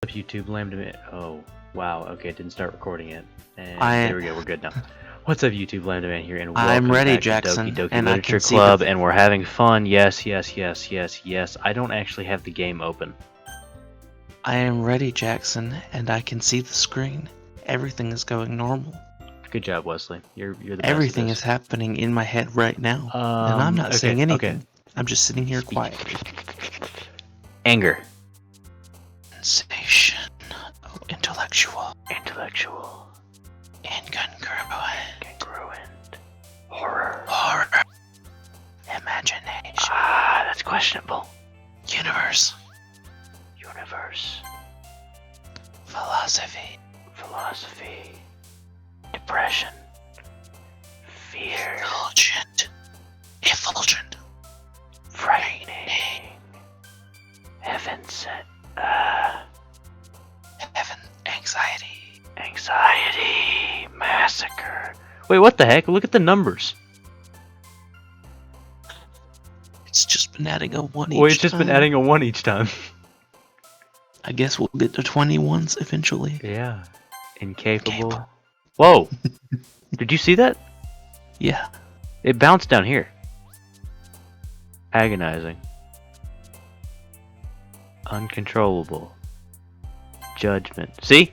up, YouTube? Lambda. Oh, wow. Okay, didn't start recording it. And I there we go. We're good now. What's up, YouTube? Lambda Man here, and I'm welcome ready, back to Doki Jackson, Doki and I Literature can see the. Club. And we're having fun. Yes, yes, yes, yes, yes. I don't actually have the game open. I am ready, Jackson, and I can see the screen. Everything is going normal. Good job, Wesley. You're the best at Everything this. is happening in my head right now, and I'm not Okay, saying okay. anything. I'm just sitting here Speak. quietly. Anger. Sensation. Oh, intellectual. Intellectual. Incongruent. Congruent. Horror. Horror. Imagination. Ah, that's questionable. Universe. Universe. Philosophy. Philosophy. Depression. Fear. Indulgent. Effulgent. Frightening. Heaven sent. Heaven. Anxiety. Anxiety. Massacre. Wait, what the heck? Look at the numbers. It's just been adding a 1 each Wait, it's just time. been adding a 1 each time. I guess we'll get to 21s eventually. Yeah. Incapable. Whoa! Did you see that? Yeah. It bounced down here. Agonizing. Uncontrollable. Judgment. See?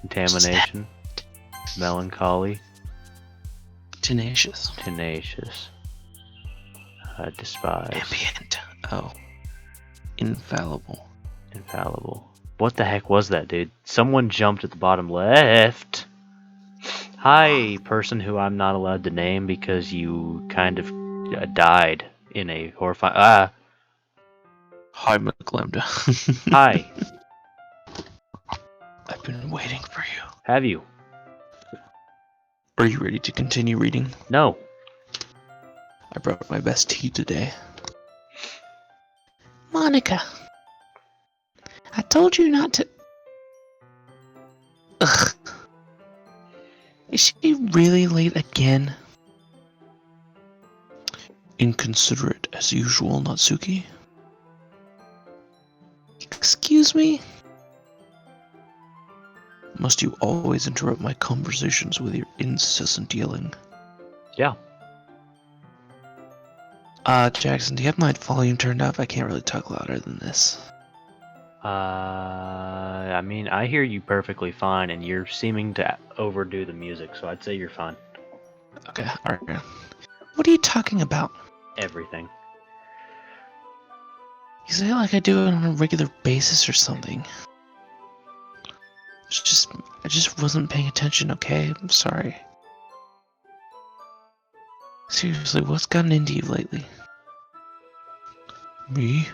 Contamination. Melancholy. Tenacious. Tenacious. Despise. Ambient. Oh. Infallible. Infallible. What the heck was that, dude? Someone jumped at the bottom left. Hi, person who I'm not allowed to name because you kind of died in a horrifying. Hi, McLambda. Hi. I've been waiting for you. Have you? Are you ready to continue reading? No. I brought my best tea today. Monica. I told you not to. Ugh. Is she really late again? Inconsiderate as usual, Natsuki. Excuse me? Must you always interrupt my conversations with your incessant yelling? Yeah. Jackson, do you have my volume turned up? I can't really talk louder than this. I mean, I hear you perfectly fine, and you're seeming to overdo the music, so I'd say you're fine. Okay, alright. What are you talking about? Everything. You say it like I do it on a regular basis or something. I just wasn't paying attention, okay? I'm sorry. Seriously, what's gotten into you lately? Me?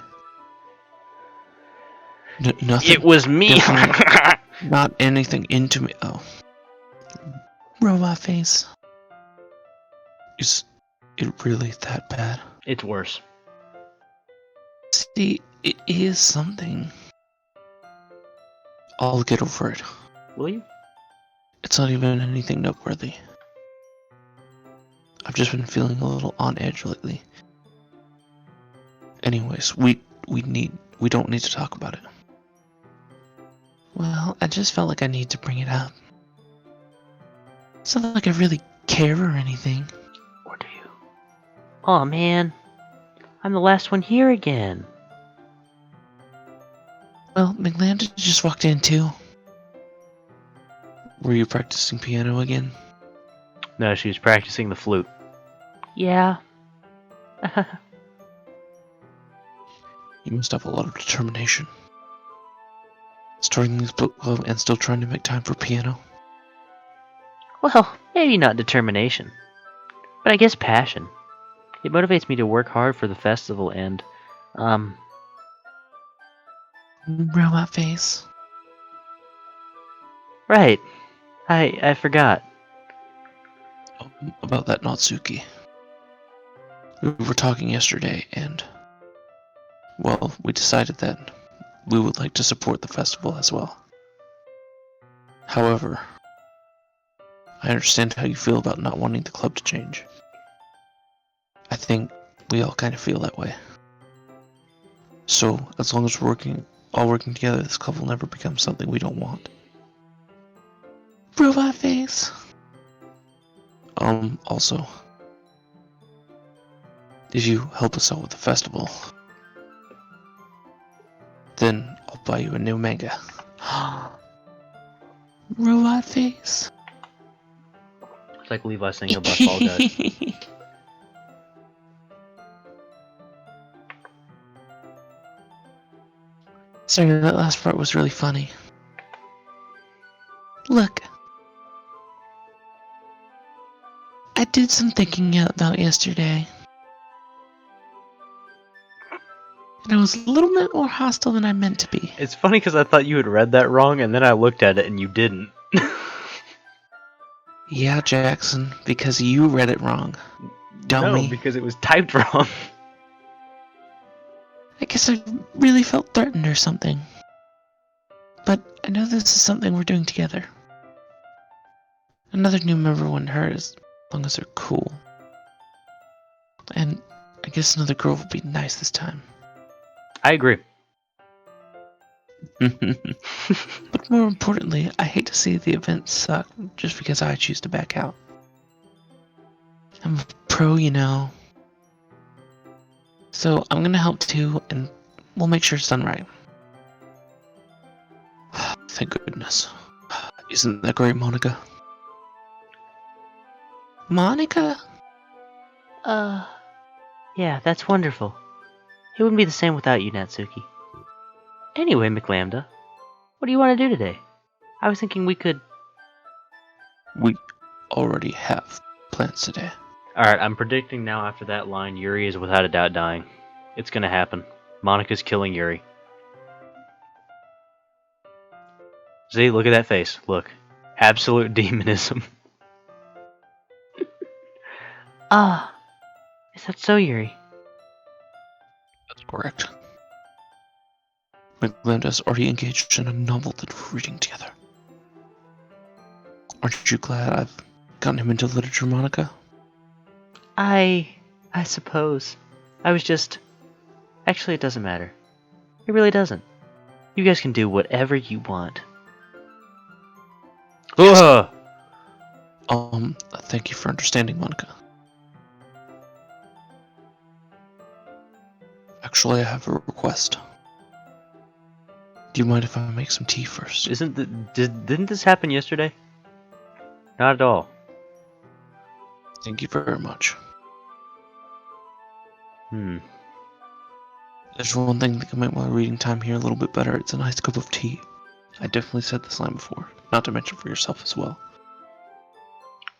Nothing. It was me! Not anything into me. Oh. Robot face. Is it really that bad? It's worse. See, it is something. I'll get over it. Will you? It's not even anything noteworthy. I've just been feeling a little on edge lately. Anyways, we don't need to talk about it. Well, I just felt like I need to bring it up. It's not like I really care or anything. Or do you? Aw, man. I'm the last one here again. Well, McLanda just walked in too. Were you practicing piano again? No, she was practicing the flute. Yeah. You must have a lot of determination. Starting this book club and still trying to make time for piano. Well, maybe not determination, but I guess passion. It motivates me to work hard for the festival and, Robot face. right. I forgot. About that Natsuki. We were talking yesterday and, well, we decided that we would like to support the festival as well. However, I understand how you feel about not wanting the club to change. I think we all kind of feel that way. So, as long as we're all working together, this club will never become something we don't want. Robot face! Also, if you help us out with the festival, then I'll buy you a new manga. Robot face! It's like Levi singing about Fall Guys. Sorry, that last part was really funny. Look. I did some thinking about yesterday. And I was a little bit more hostile than I meant to be. It's funny because I thought you had read that wrong, and then I looked at it and you didn't. Yeah, Jackson, because you read it wrong. No, Dummy. because it was typed wrong. I guess I really felt threatened or something. But I know this is something we're doing together. Another new member wouldn't hurt as long as they're cool. And I guess another girl would be nice this time. I agree. But more importantly, I hate to see the event suck just because I choose to back out. I'm a pro, you know. So I'm gonna help too, and we'll make sure it's done right. Thank goodness. Isn't that great, Monica? Monica? Yeah, that's wonderful. It wouldn't be the same without you, Natsuki. Anyway, McLambda, what do you want to do today? I was thinking we could... We already have plans today. Alright, I'm predicting now after that line, Yuri is without a doubt dying. It's gonna happen. Monica's killing Yuri. See, look at that face. Look. Absolute demonism. Ah, is that so, Yuri? That's correct. McGlinda's already engaged in a novel that we're reading together. Aren't you glad I've gotten him into literature, Monica? I suppose. I was just... Actually, it doesn't matter. It really doesn't. You guys can do whatever you want. Yes. Thank you for understanding, Monica. Actually, I have a request. Do you mind if I make some tea first? Didn't this happen yesterday? Not at all. Thank you very much. There's one thing that can make my reading time here a little bit better. It's a nice cup of tea. I definitely said this line before, not to mention for yourself as well.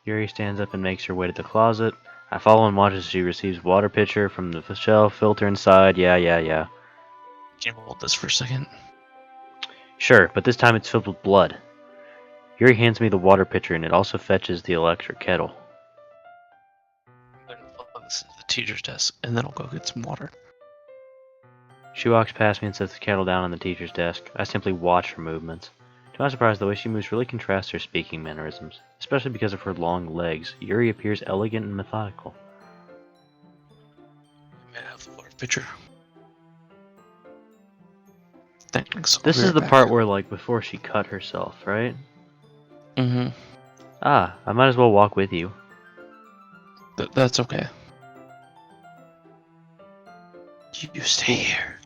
Yuri stands up and makes her way to the closet. I follow and watch as she receives water pitcher from the shelf, filter inside. Yeah. Can you hold this for a second? Sure, but this time it's filled with blood. Yuri hands me the water pitcher and it also fetches the electric kettle. I'm going to plug this into the teacher's desk, and then I'll go get some water. She walks past me and sets the kettle down on the teacher's desk. I simply watch her movements. To my surprise, the way she moves really contrasts her speaking mannerisms. Especially because of her long legs, Yuri appears elegant and methodical. May I have the water pitcher? Thanks. This is the part where, like, before she cut herself, right? Mm-hmm. Ah, I might as well walk with you. That's okay. You stay here.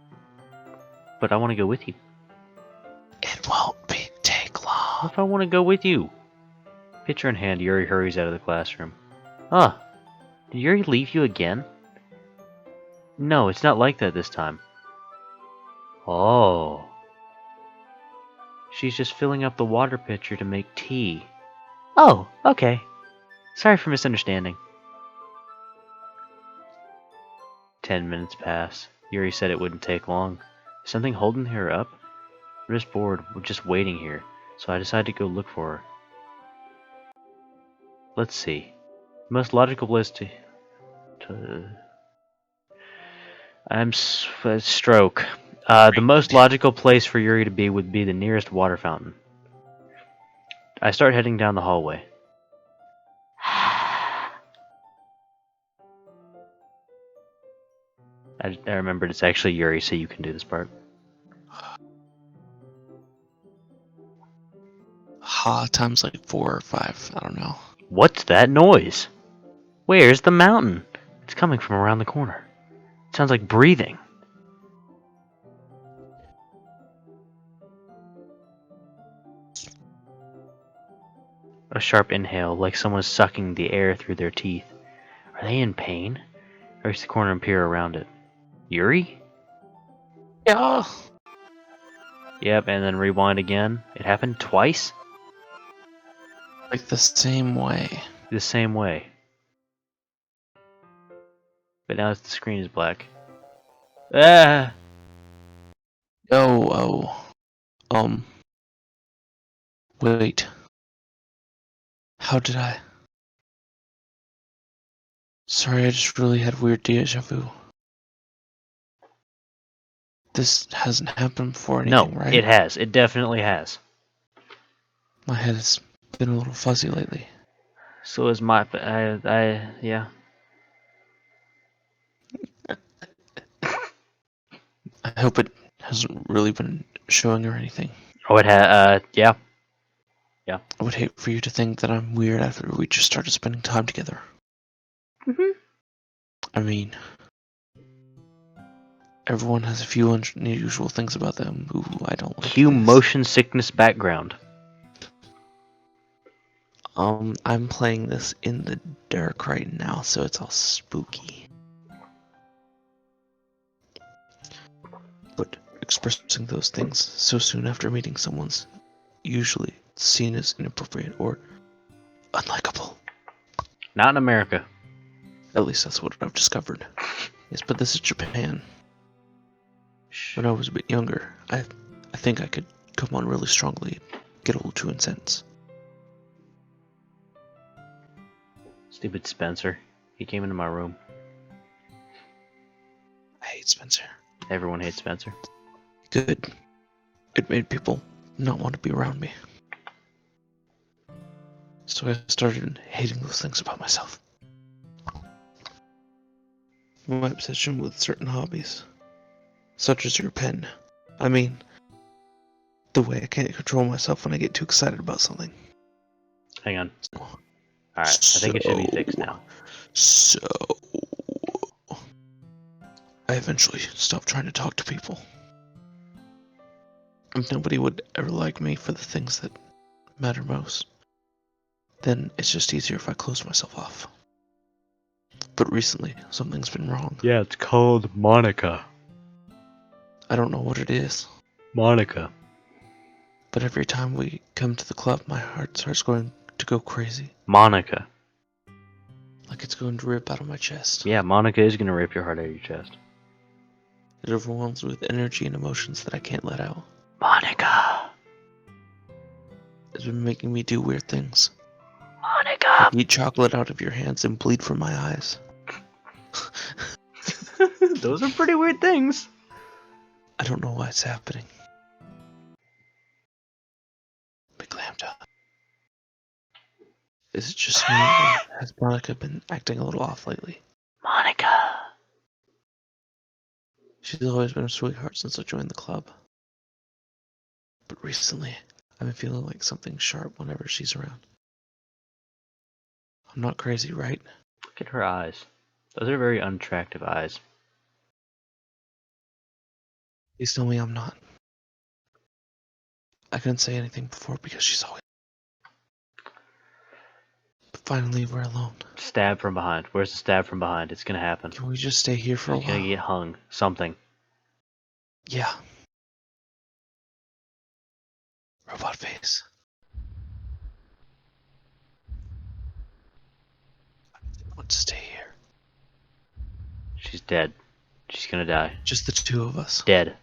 But I want to go with you. It won't take long. What if I want to go with you? Pitcher in hand, Yuri hurries out of the classroom. Ah, did Yuri leave you again? No, it's not like that this time. Oh. She's just filling up the water pitcher to make tea. Oh, okay. Sorry for misunderstanding. 10 minutes pass. Yuri said it wouldn't take long. Is something holding her up? I'm just bored, we're just waiting here, so I decided to go look for her. Let's see. The most logical place to stroke. The most logical place for Yuri to be would be the nearest water fountain. I start heading down the hallway. I remembered it's actually Yuri, so you can do this part. Ha times like 4 or 5. I don't know. What's that noise? Where's the mountain? It's coming from around the corner. It sounds like breathing. A sharp inhale, like someone is sucking the air through their teeth. Are they in pain? I reach the corner and peer around it. Yuri? Yeah. Yep, and then rewind again. It happened twice? Like the same way. The same way. But now the screen is black. Ah! Oh. Wait. How did I? Sorry, I just really had weird deja vu. This hasn't happened before or No, anything, right? it has. It definitely has. My head has been a little fuzzy lately. So is my. Yeah. I hope it hasn't really been showing or anything. Oh, yeah. Yeah. I would hate for you to think that I'm weird after we just started spending time together. Mm-hmm. I mean, everyone has a few unusual things about them. Ooh, I don't like Cue this. motion sickness background. I'm playing this in the dark right now, so it's all spooky. But expressing those things so soon after meeting someone's usually seen as inappropriate or unlikable. Not in America. At least that's what I've discovered. Yes, but this is Japan. When I was a bit younger, I think I could come on really strongly and get a little too intense. Stupid Spencer. He came into my room. I hate Spencer. Everyone hates Spencer. Good. It made people not want to be around me. So I started hating those things about myself. My obsession with certain hobbies, such as your pen. I mean, the way I can't control myself when I get too excited about something. Hang on. Alright, I think it should be fixed now. So, I eventually stopped trying to talk to people. If nobody would ever like me for the things that matter most, then it's just easier if I close myself off. But recently, something's been wrong. Yeah, it's called Monica. I don't know what it is, Monica. but every time we come to the club, my heart starts going to go crazy. Monica. Like it's going to rip out of my chest. Yeah, Monica is gonna rip your heart out of your chest. It overwhelms me with energy and emotions that I can't let out. Monica. It's been making me do weird things. Monica. Eat chocolate out of your hands and bleed from my eyes. Those are pretty weird things. I don't know why it's happening. Big lambda. Is it just me, or has Monica been acting a little off lately? Monica. She's always been a sweetheart since I joined the club. But recently, I've been feeling like something sharp whenever she's around. I'm not crazy, right? Look at her eyes. Those are very unattractive eyes. Please tell me I'm not. I couldn't say anything before because she's always. But finally, we're alone. Stab from behind. Where's the stab from behind? It's gonna happen. Can we just stay here for a She's gonna while? get hung. Something. Yeah. Robot face. I want to stay here. She's dead. She's gonna die. Just the two of us. Dead.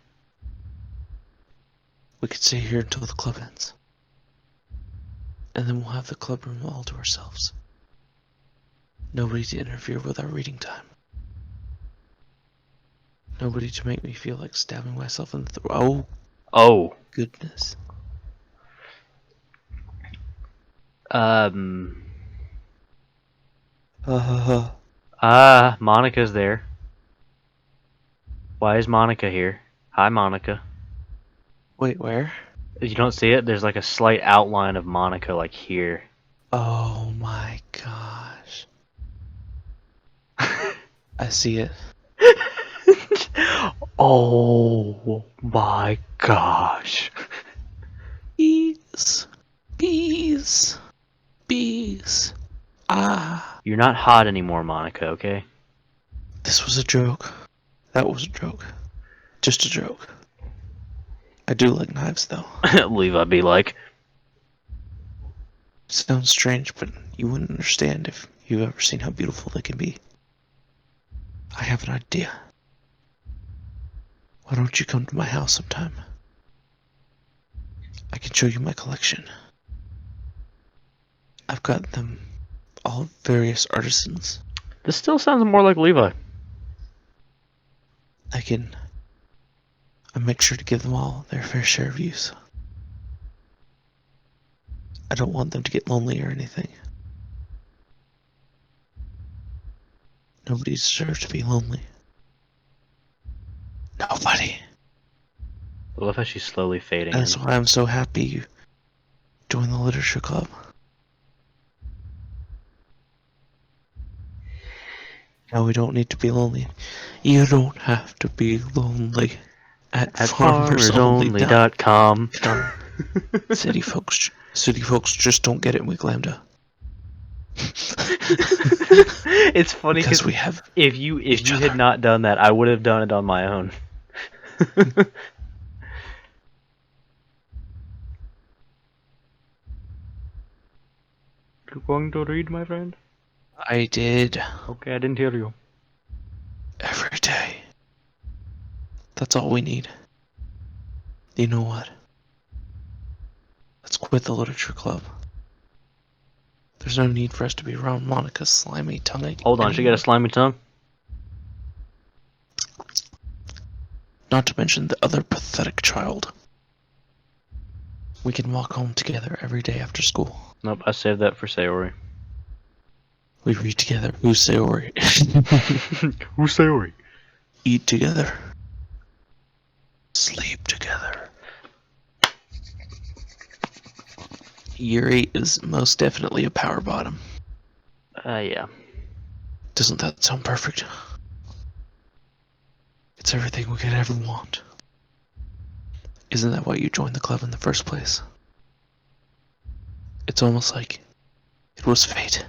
We could stay here until the club ends. And then we'll have the club room all to ourselves. Nobody to interfere with our reading time. Nobody to make me feel like stabbing myself in the throat. Oh, Oh. goodness. Um. Uh, Monica's there. Why is Monica here? Hi, Monica. Wait, where? You don't see it? There's like a slight outline of Monica, like here. Oh my gosh. I see it. Oh my gosh. Bees. Bees. Bees. Ah. You're not hot anymore, Monica, okay? This was a joke. That was a joke. Just a joke. I do like knives, though. Levi be like, Sounds strange, but you wouldn't understand if you've ever seen how beautiful they can be. I have an idea. Why don't you come to my house sometime? I can show you my collection. I've got them all various artisans. this still sounds more like Levi. I make sure to give them all their fair share of use. I don't want them to get lonely or anything. Nobody deserves to be lonely. Nobody. I love how she's slowly fading And in. that's why I'm so happy you joined the literature club. Now we don't need to be lonely. You don't have to be lonely at At farmersonly.com. farmersonly.com. City folks just don't get it in Week Lambda. It's funny Because because we have if you each had other. not done that, I would have done it on my own. You going to read, my friend? I did Okay, I didn't hear you. every day. That's all we need. You know what? Let's quit the literature club. There's no need for us to be around Monica's slimy tongue Hold on, she got a slimy tongue? Not to mention the other pathetic child. We can walk home together every day after school. Nope, I saved that for Sayori. We read together, Useori. Who's Sayori? Eat together. Sleep together. Yuri is most definitely a power bottom. Yeah. Doesn't that sound perfect? It's everything we could ever want. Isn't that why you joined the club in the first place? It's almost like it was fate.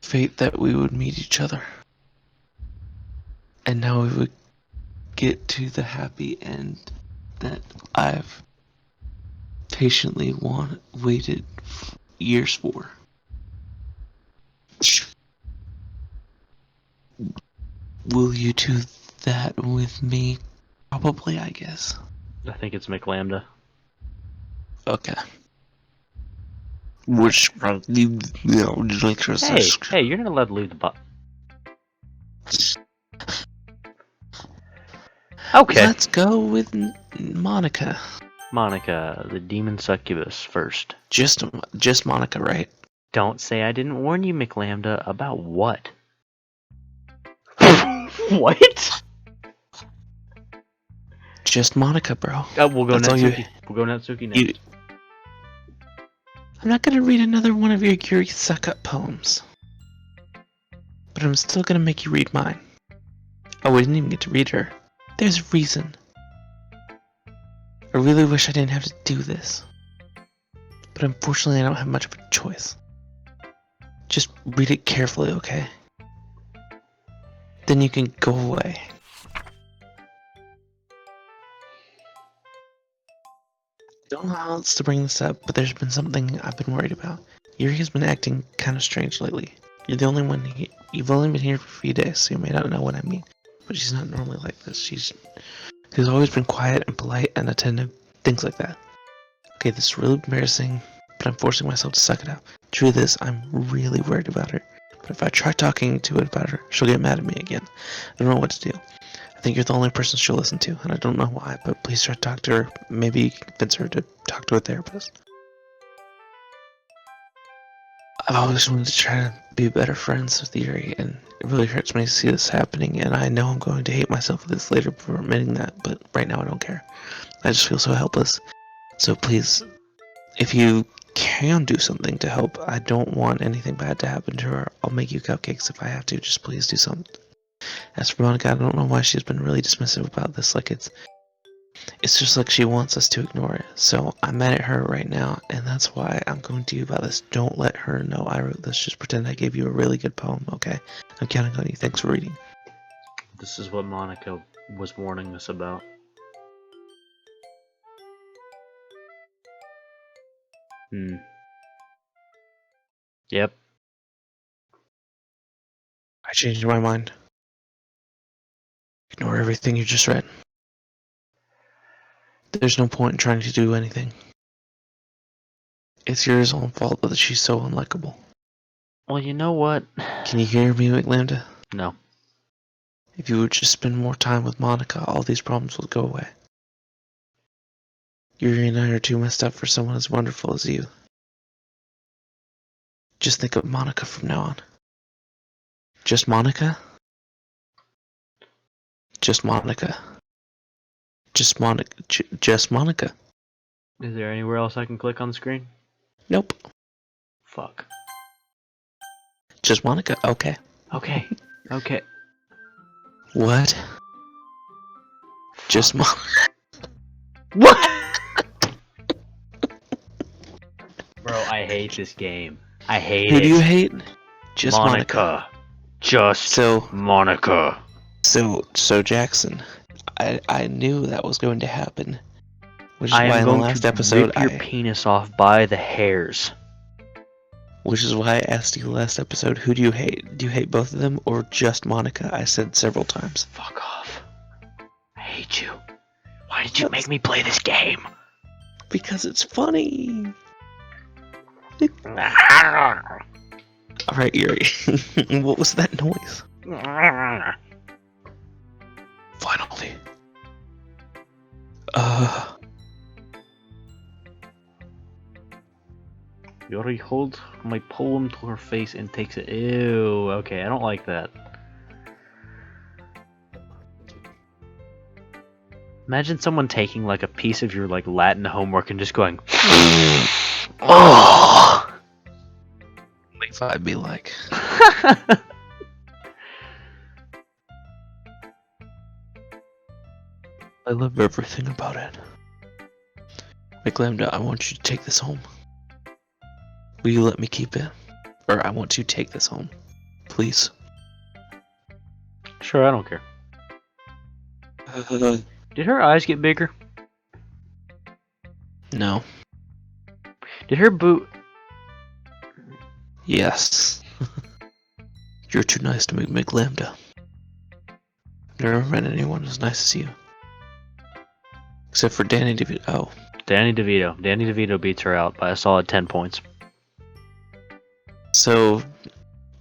Fate that we would meet each other. And now we would get to the happy end that I've patiently waited years for. Will you do that with me? Probably, I guess. I think it's McLambda. Okay. Which, you know, Hey, you're not allowed to leave the box. Okay. Let's go with Monica. Monica, the demon succubus first. Just Monica, right? Don't say I didn't warn you, McLambda. About what? What? Just Monica, bro. We'll go That's all you- Natsuki. We'll go Natsuki next. I'm not gonna read another one of your Yuri suck-up poems. But I'm still gonna make you read mine. Oh, we didn't even get to read her. There's a reason. I really wish I didn't have to do this. But unfortunately, I don't have much of a choice. Just read it carefully, okay? Then you can go away. Don't know how else to bring this up, but there's been something I've been worried about. Yuri has been acting kind of strange lately. You're the only one here. You've only been here for a few days, so you may not know what I mean. But she's not normally like this. She's always been quiet and polite and attentive, things like that. Okay, this is really embarrassing, but I'm forcing myself to suck it up. Truth is, I'm really worried about her. But if I try talking to it about her, she'll get mad at me again. I don't know what to do. I think you're the only person she'll listen to, and I don't know why, but please try to talk to her. Maybe convince her to talk to a therapist. I've always wanted to try to be better friends with Yuri, and it really hurts me to see this happening, and I know I'm going to hate myself for this later for admitting that, but right now I don't care. I just feel so helpless. So please, if you can do something to help, I don't want anything bad to happen to her. I'll make you cupcakes if I have to, just please do something. As for Monica, I don't know why she's been really dismissive about this, like it's just like she wants us to ignore it. So I'm mad at her right now, and that's why I'm going to you about this. Don't let her know I wrote this. Just pretend I gave you a really good poem, okay? I'm counting on you. Thanks for reading. This is what Monica was warning us about. Yep. I changed my mind. Ignore everything you just read. There's no point in trying to do anything. It's Yuri's own fault that she's so unlikable. Well, you know what? Can you hear me, McLambda? No. If you would just spend more time with Monica, all these problems will go away. Yuri and I are too messed up for someone as wonderful as you. Just think of Monica from now on. Just Monica? Just Monica. Just Monica. Just Monica. Is there anywhere else I can click on the screen? Nope. Fuck. Just Monica. Okay. Okay. Okay. What? Just Monica. What? Bro, I hate this game. I hate Who it. do you hate? Just Monica. Monica. Just So Monica. So Jackson, I knew that was going to happen. Which is I why am in the going last to episode rip your penis off by the hairs. which is why I asked you last episode, who do you hate? Do you hate both of them or just Monica? I said several times. Fuck off. I hate you. Why did you make me play this game? Because it's funny. Alright, Yuri. What was that noise? Finally. Yuri holds my poem to her face and takes it. Ew. Okay, I don't like that. Imagine someone taking like a piece of your like Latin homework and just going, oh. If I'd be like. I love everything about it. McLambda, I want you to take this home. Will you let me keep it? Or I want to take this home. Please. Sure, I don't care. Did her eyes get bigger? No. Did her boot? Yes. You're too nice to make McLambda. I've never met anyone as nice as you. Except for Danny DeVito. Oh. Danny DeVito. Danny DeVito beats her out by a solid 10 points. So,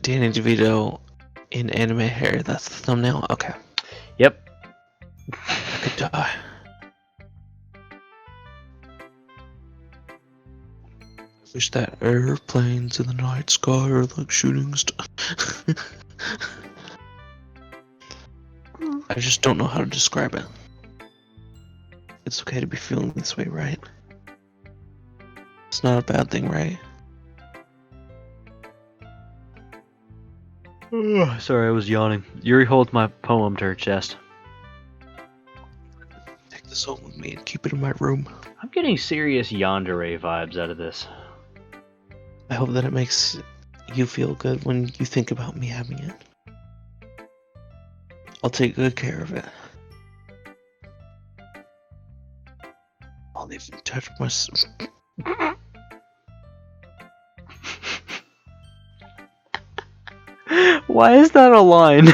Danny DeVito in anime hair, that's the thumbnail? Okay. Yep. I could die. I wish that airplanes in the night sky are like shooting stars. I just don't know how to describe it. It's okay to be feeling this way, right? It's not a bad thing, right? Sorry, I was yawning. Yuri holds my poem to her chest. Take this home with me and keep it in my room. I'm getting serious yandere vibes out of this. I hope that it makes you feel good when you think about me having it. I'll take good care of it. I'll even touch my... Why is that a line?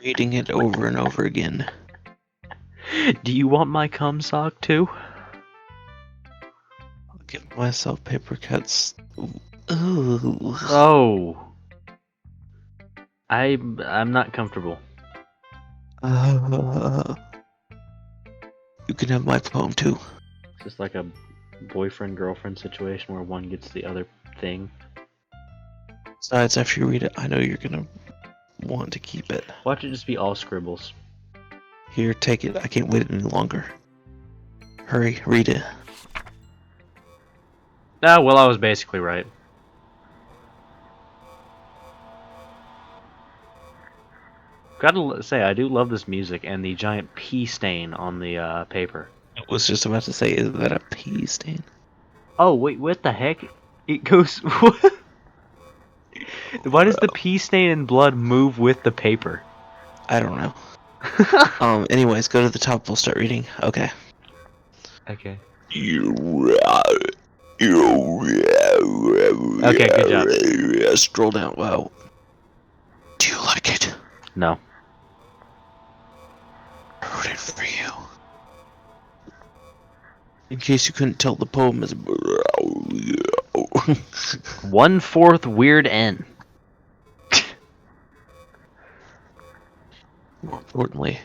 reading it over and over again. Do you want my cum sock too? I'll give myself paper cuts. Ooh. Oh. I'm not comfortable. You can have my poem too. It's just like a boyfriend-girlfriend situation where one gets the other thing. Besides, after you read it, I know you're gonna want to keep it. Watch it just be all scribbles. Here, take it. I can't wait any longer. Hurry, read it. Ah, well, I was basically right. Gotta say, I do love this music and the giant pea stain on the paper. I was just about to say, is that a pea stain? Oh, wait, what the heck? It goes... What? Why does the pea stain and blood move with the paper? I don't know. Anyways, go to the top. We'll start reading. Okay. Okay. Okay, good job. Scroll down. Wow. Do you like it? No. I wrote it for you. In case you couldn't tell, the poem is... 1/4 weird N. More importantly,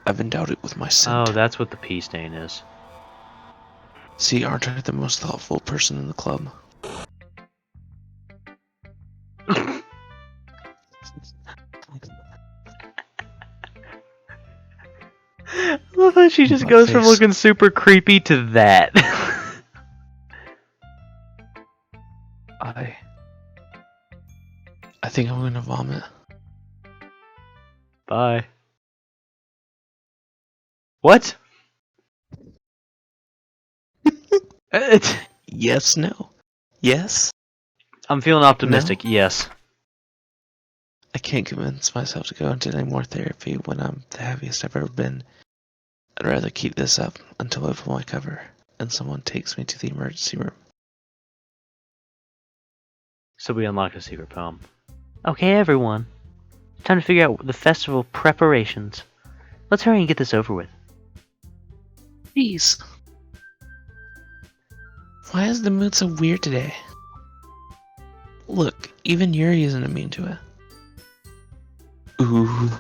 I've endowed it with my scent. Oh, that's what the pea stain is. See, aren't I the most thoughtful person in the club? I love how she just My goes from face. looking super creepy to that. I think I'm gonna vomit. Bye. What? Yes, no. Yes? I'm feeling optimistic, yes. I can't convince myself to go into any more therapy when I'm the happiest I've ever been. I'd rather keep this up until I pull my cover and someone takes me to the emergency room. So we unlocked a secret poem. Okay, everyone. Time to figure out the festival preparations. Let's hurry and get this over with. Please. Why is the mood so weird today? Look, even Yuri isn't immune to it. Ooh.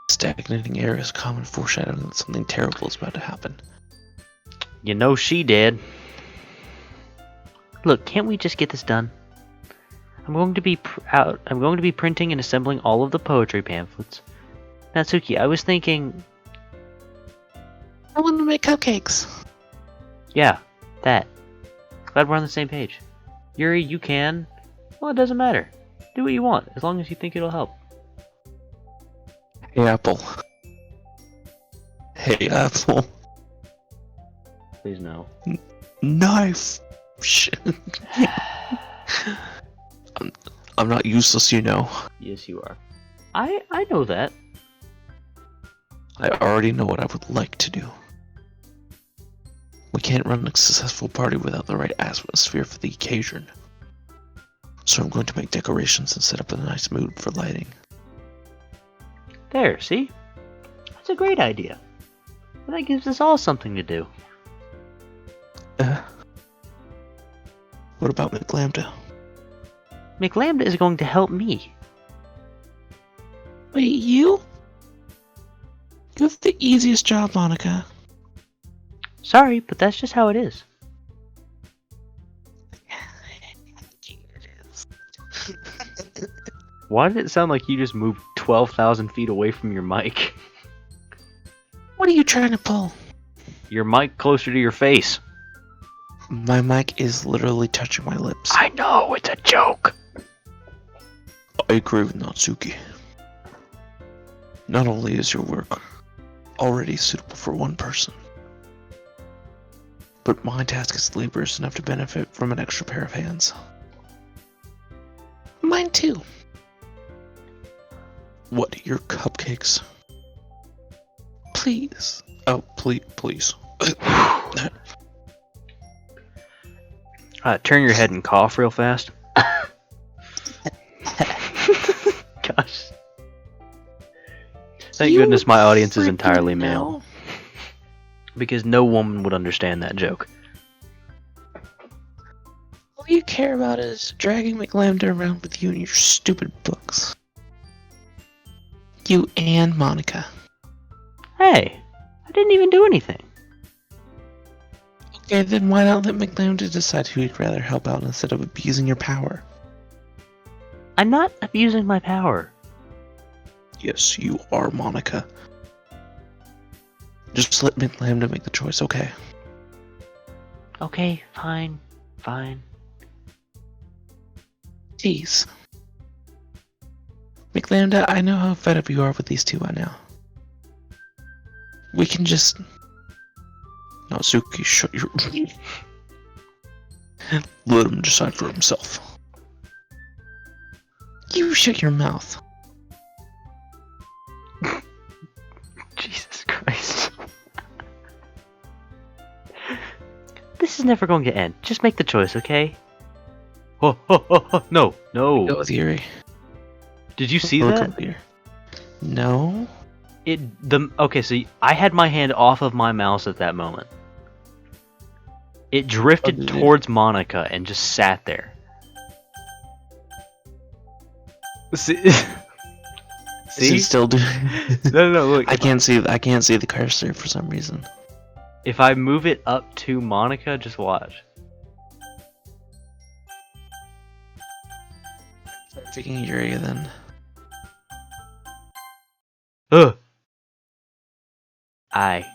Stagnating air is common foreshadowing that something terrible is about to happen. You know she did. Look, can't we just get this done? I'm going to be printing and assembling all of the poetry pamphlets. Natsuki, I was thinking... I want to make cupcakes. Yeah, that. Glad we're on the same page. Yuri, you can... Well, it doesn't matter. Do what you want, as long as you think it'll help. Hey, Apple. Hey, Apple. Please no. Knife! Shit. I'm not useless, you know. Yes, you are. I know that. I already know what I would like to do. We can't run a successful party without the right atmosphere for the occasion. So I'm going to make decorations and set up a nice mood for lighting. There, see? That's a great idea. And that gives us all something to do. What about McLambda? McLambda is going to help me. Wait, you? You have the easiest job, Monica. Sorry, but that's just how it is. Why did it sound like you just moved 12,000 feet away from your mic? What are you trying to pull? Your mic closer to your face. My mic is literally touching my lips. I know, it's a joke. I agree with Natsuki. Not only is your work already suitable for one person, but my task is laborious enough to benefit from an extra pair of hands. Mine too. What, your cupcakes? Please. Oh, please. Turn your head and cough real fast. Gosh. Thank goodness my audience is entirely male. Because no woman would understand that joke. All you care about is dragging McLambda around with you and your stupid books. You and Monica. Hey, I didn't even do anything. Okay, then why not let McLambda decide who he'd rather help out instead of abusing your power? I'm not abusing my power. Yes, you are, Monica. Just let Lambda make the choice, okay? Okay, fine. Fine. Jeez. McLambda, I know how fed up you are with these two by now. We can just... Natsuki, shut your... Let him decide for himself. You shut your mouth. Jesus Christ. This is never going to end. Just make the choice, okay? Oh, no, Go no. with Yuri. Did you see Look that? over here. No? Okay, so I had my hand off of my mouse at that moment. It drifted towards Monica and just sat there. See? Is See? it still doing? No, look. I can't see the cursor for some reason. If I move it up to Monica, just watch. Start taking Yuri then. Ugh. I.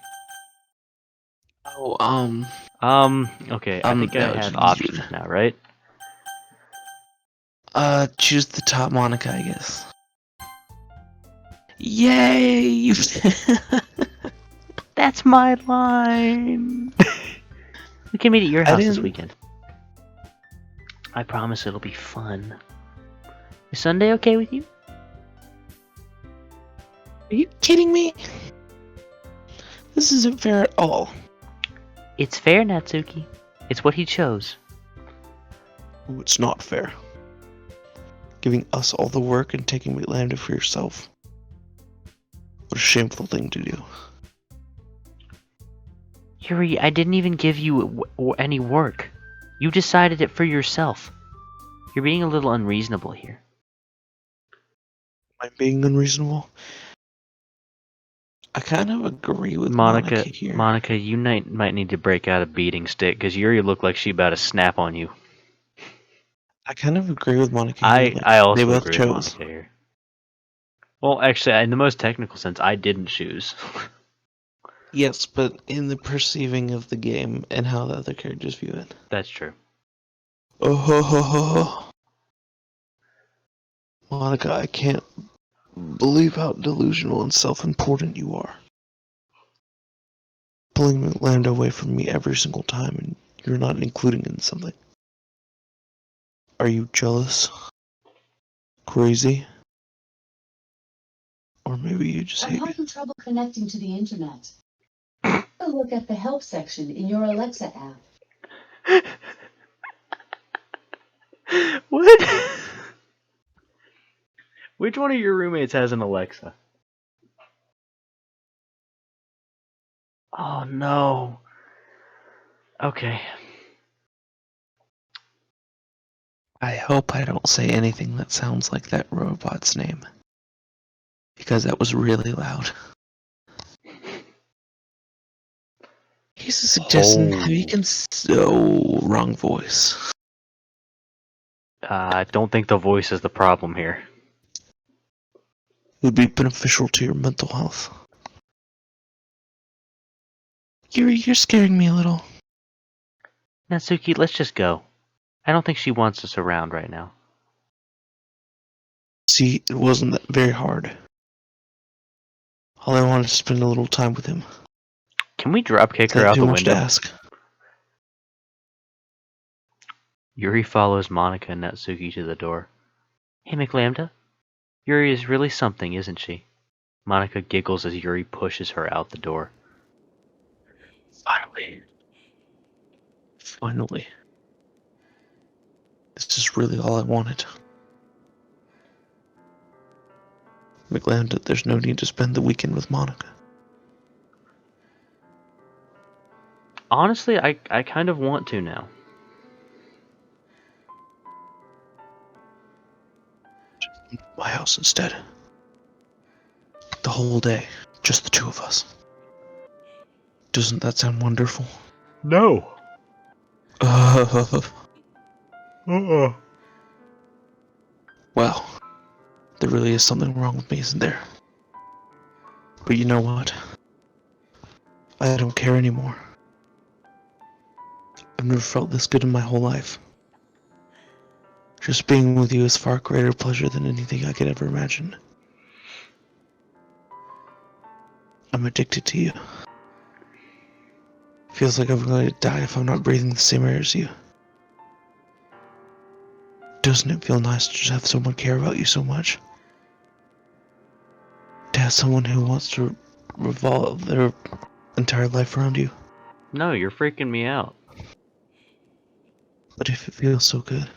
Oh, Okay, I think I no, have options now, right? choose the top Monica, I guess. Yay! That's my line! We can meet at your house this weekend. I promise it'll be fun. Is Sunday okay with you? Are you kidding me? This isn't fair at all. It's fair, Natsuki. It's what he chose. Ooh, it's not fair. Giving us all the work and taking Lambda for yourself. What a shameful thing to do. Yuri, I didn't even give you any work. You decided it for yourself. You're being a little unreasonable here. Am I being unreasonable? I kind of agree with Monica here. Monica, you might need to break out a beating stick, because Yuri looked like she about to snap on you. I kind of agree with Monica here. Like, I also they both agree with chose. Monica here. Well, actually, in the most technical sense, I didn't choose. Yes, but in the perceiving of the game and how the other characters view it. That's true. Oh ho ho ho. Monica, I can't believe how delusional and self-important you are. Pulling Lambda away from me every single time and you're not including it in something. Are you jealous? Crazy? Or maybe you just hate I'm me? having trouble connecting to the internet. Take a look at the help section in your Alexa app. What? Which one of your roommates has an Alexa? Oh no. Okay. I hope I don't say anything that sounds like that robot's name. Because that was really loud. He's a suggestion. Oh. You can so wrong voice. I don't think the voice is the problem here. It would be beneficial to your mental health. You're scaring me a little. Natsuki, let's just go. I don't think she wants us around right now. See, it wasn't that very hard. All I wanted to spend a little time with him. Can we drop kick Is her that out too the much window? to ask? Yuri follows Monica and Natsuki to the door. Hey, McLambda. Yuri is really something, isn't she? Monica giggles as Yuri pushes her out the door. Finally. Finally. This is really all I wanted. McLambda, there's no need to spend the weekend with Monica. Honestly, I kind of want to now. My house instead. The whole day. Just the two of us. Doesn't that sound wonderful? No. Uh, Well, there really is something wrong with me, isn't there? But you know what? I don't care anymore. I've never felt this good in my whole life. Just being with you is far greater pleasure than anything I could ever imagine. I'm addicted to you. Feels like I'm going to die if I'm not breathing the same air as you. Doesn't it feel nice to just have someone care about you so much? To have someone who wants to revolve their entire life around you? No, you're freaking me out. But if it feels so good,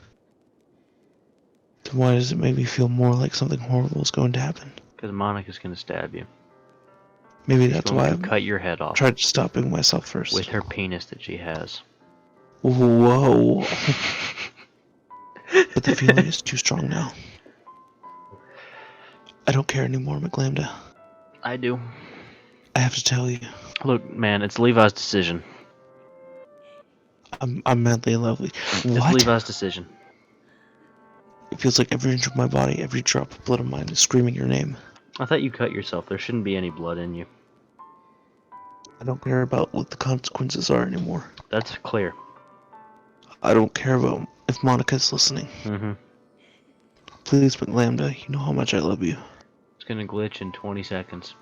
then why does it make me feel more like something horrible is going to happen? Because Monica's gonna stab you. Maybe She's that's going why to I've cut your head off tried stopping myself first. with her penis that she has. Whoa. But the feeling is too strong now. I don't care anymore, McLambda. I do. I have to tell you, Look, man, it's Levi's decision. I'm madly in love with you. It's What? Levi's decision. It feels like every inch of my body, every drop of blood of mine is screaming your name. I thought you cut yourself. There shouldn't be any blood in you. I don't care about what the consequences are anymore. That's clear. I don't care about if Monica's listening. Mm-hmm. Please, McLambda, you know how much I love you. It's gonna glitch in 20 seconds.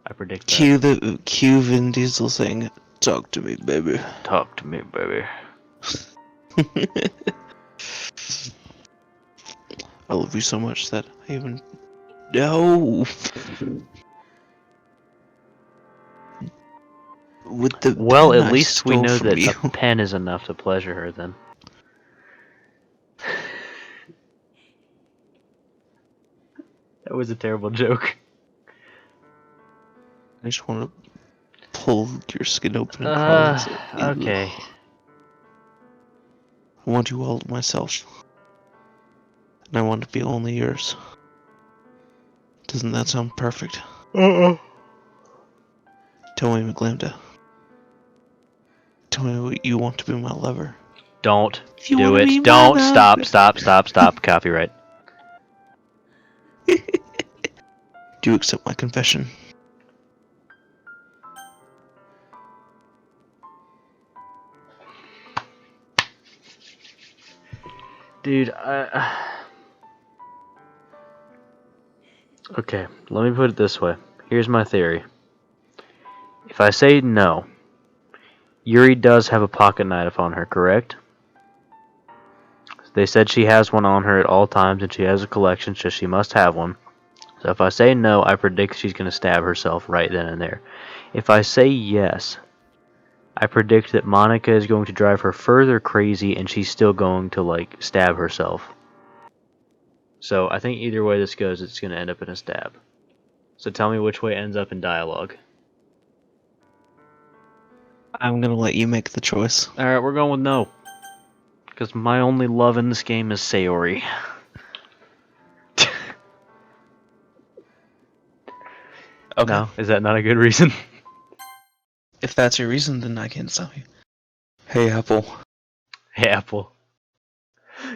I predict that. Cue Vin Diesel saying, "Talk to me, baby." Talk to me, baby. I love you so much that I even... No! With the Well, pen at I least we stole know from that you. a pen is enough to pleasure her then. That was a terrible joke. I just want to pull your skin open and crawl inside. Okay. I want you all to myself. And I want to be only yours. Doesn't that sound perfect? Tell me, McLambda. Tell me what you want to be my lover. Don't If you do wanna be it. my Don't. lover. Stop. Copyright. Do you accept my confession? Dude, okay, let me put it this way. Here's my theory. If I say no, Yuri does have a pocket knife on her, correct? They said she has one on her at all times and she has a collection, so she must have one. So if I say no, I predict she's going to stab herself right then and there. If I say yes, I predict that Monica is going to drive her further crazy and she's still going to, like, stab herself. So I think either way this goes, it's going to end up in a stab. So tell me which way ends up in dialogue. I'm gonna let you make the choice. Alright, we're going with no. Because my only love in this game is Sayori. Okay. No? Is that not a good reason? If that's your reason, then I can't stop you. Hey, Apple. Hey, Apple.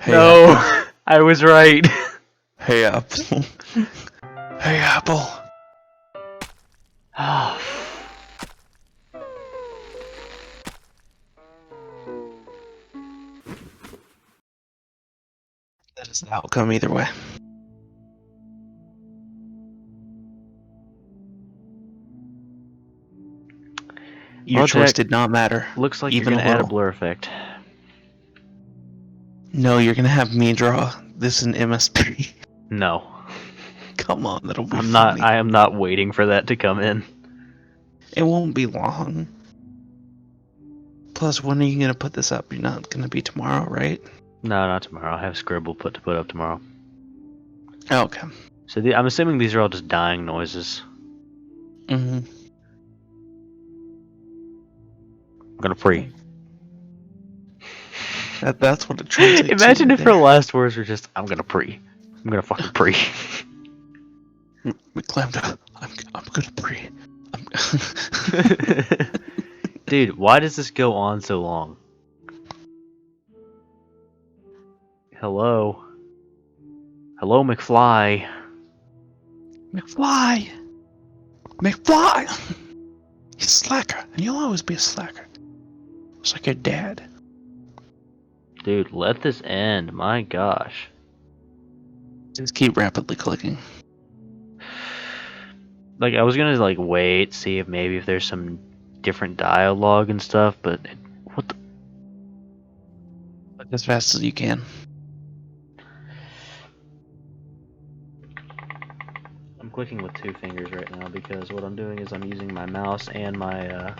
Hey, No! Apple. I was right. Hey, Apple. Hey, Apple. That is the outcome either way. Your Well, choice Jack, did not matter. looks like even you're a gonna add a little. blur effect. No, you're gonna have me draw this in MS3. No. Come on, that'll be I'm funny. not. I am not waiting for that to come in. It won't be long. Plus, when are you gonna put this up? You're not gonna be tomorrow, right? No, not tomorrow. I have Scribble to put up tomorrow. Okay. So I'm assuming these are all just dying noises. Mm-hmm. I'm gonna pre. That's what it translates Imagine to if right her last words were just, "I'm gonna pre. I'm gonna fucking pre." there. McLambda, I'm gonna pre. Dude, why does this go on so long? Hello? Hello, McFly. McFly! McFly! He's a slacker, and you'll always be a slacker. It's like your dad. Dude, let this end. My gosh. Just keep rapidly clicking. Like, I was gonna, like, wait, see if maybe if there's some different dialogue and stuff, but what the... Click as fast as you can. I'm clicking with 2 fingers right now because what I'm doing is I'm using my mouse and my,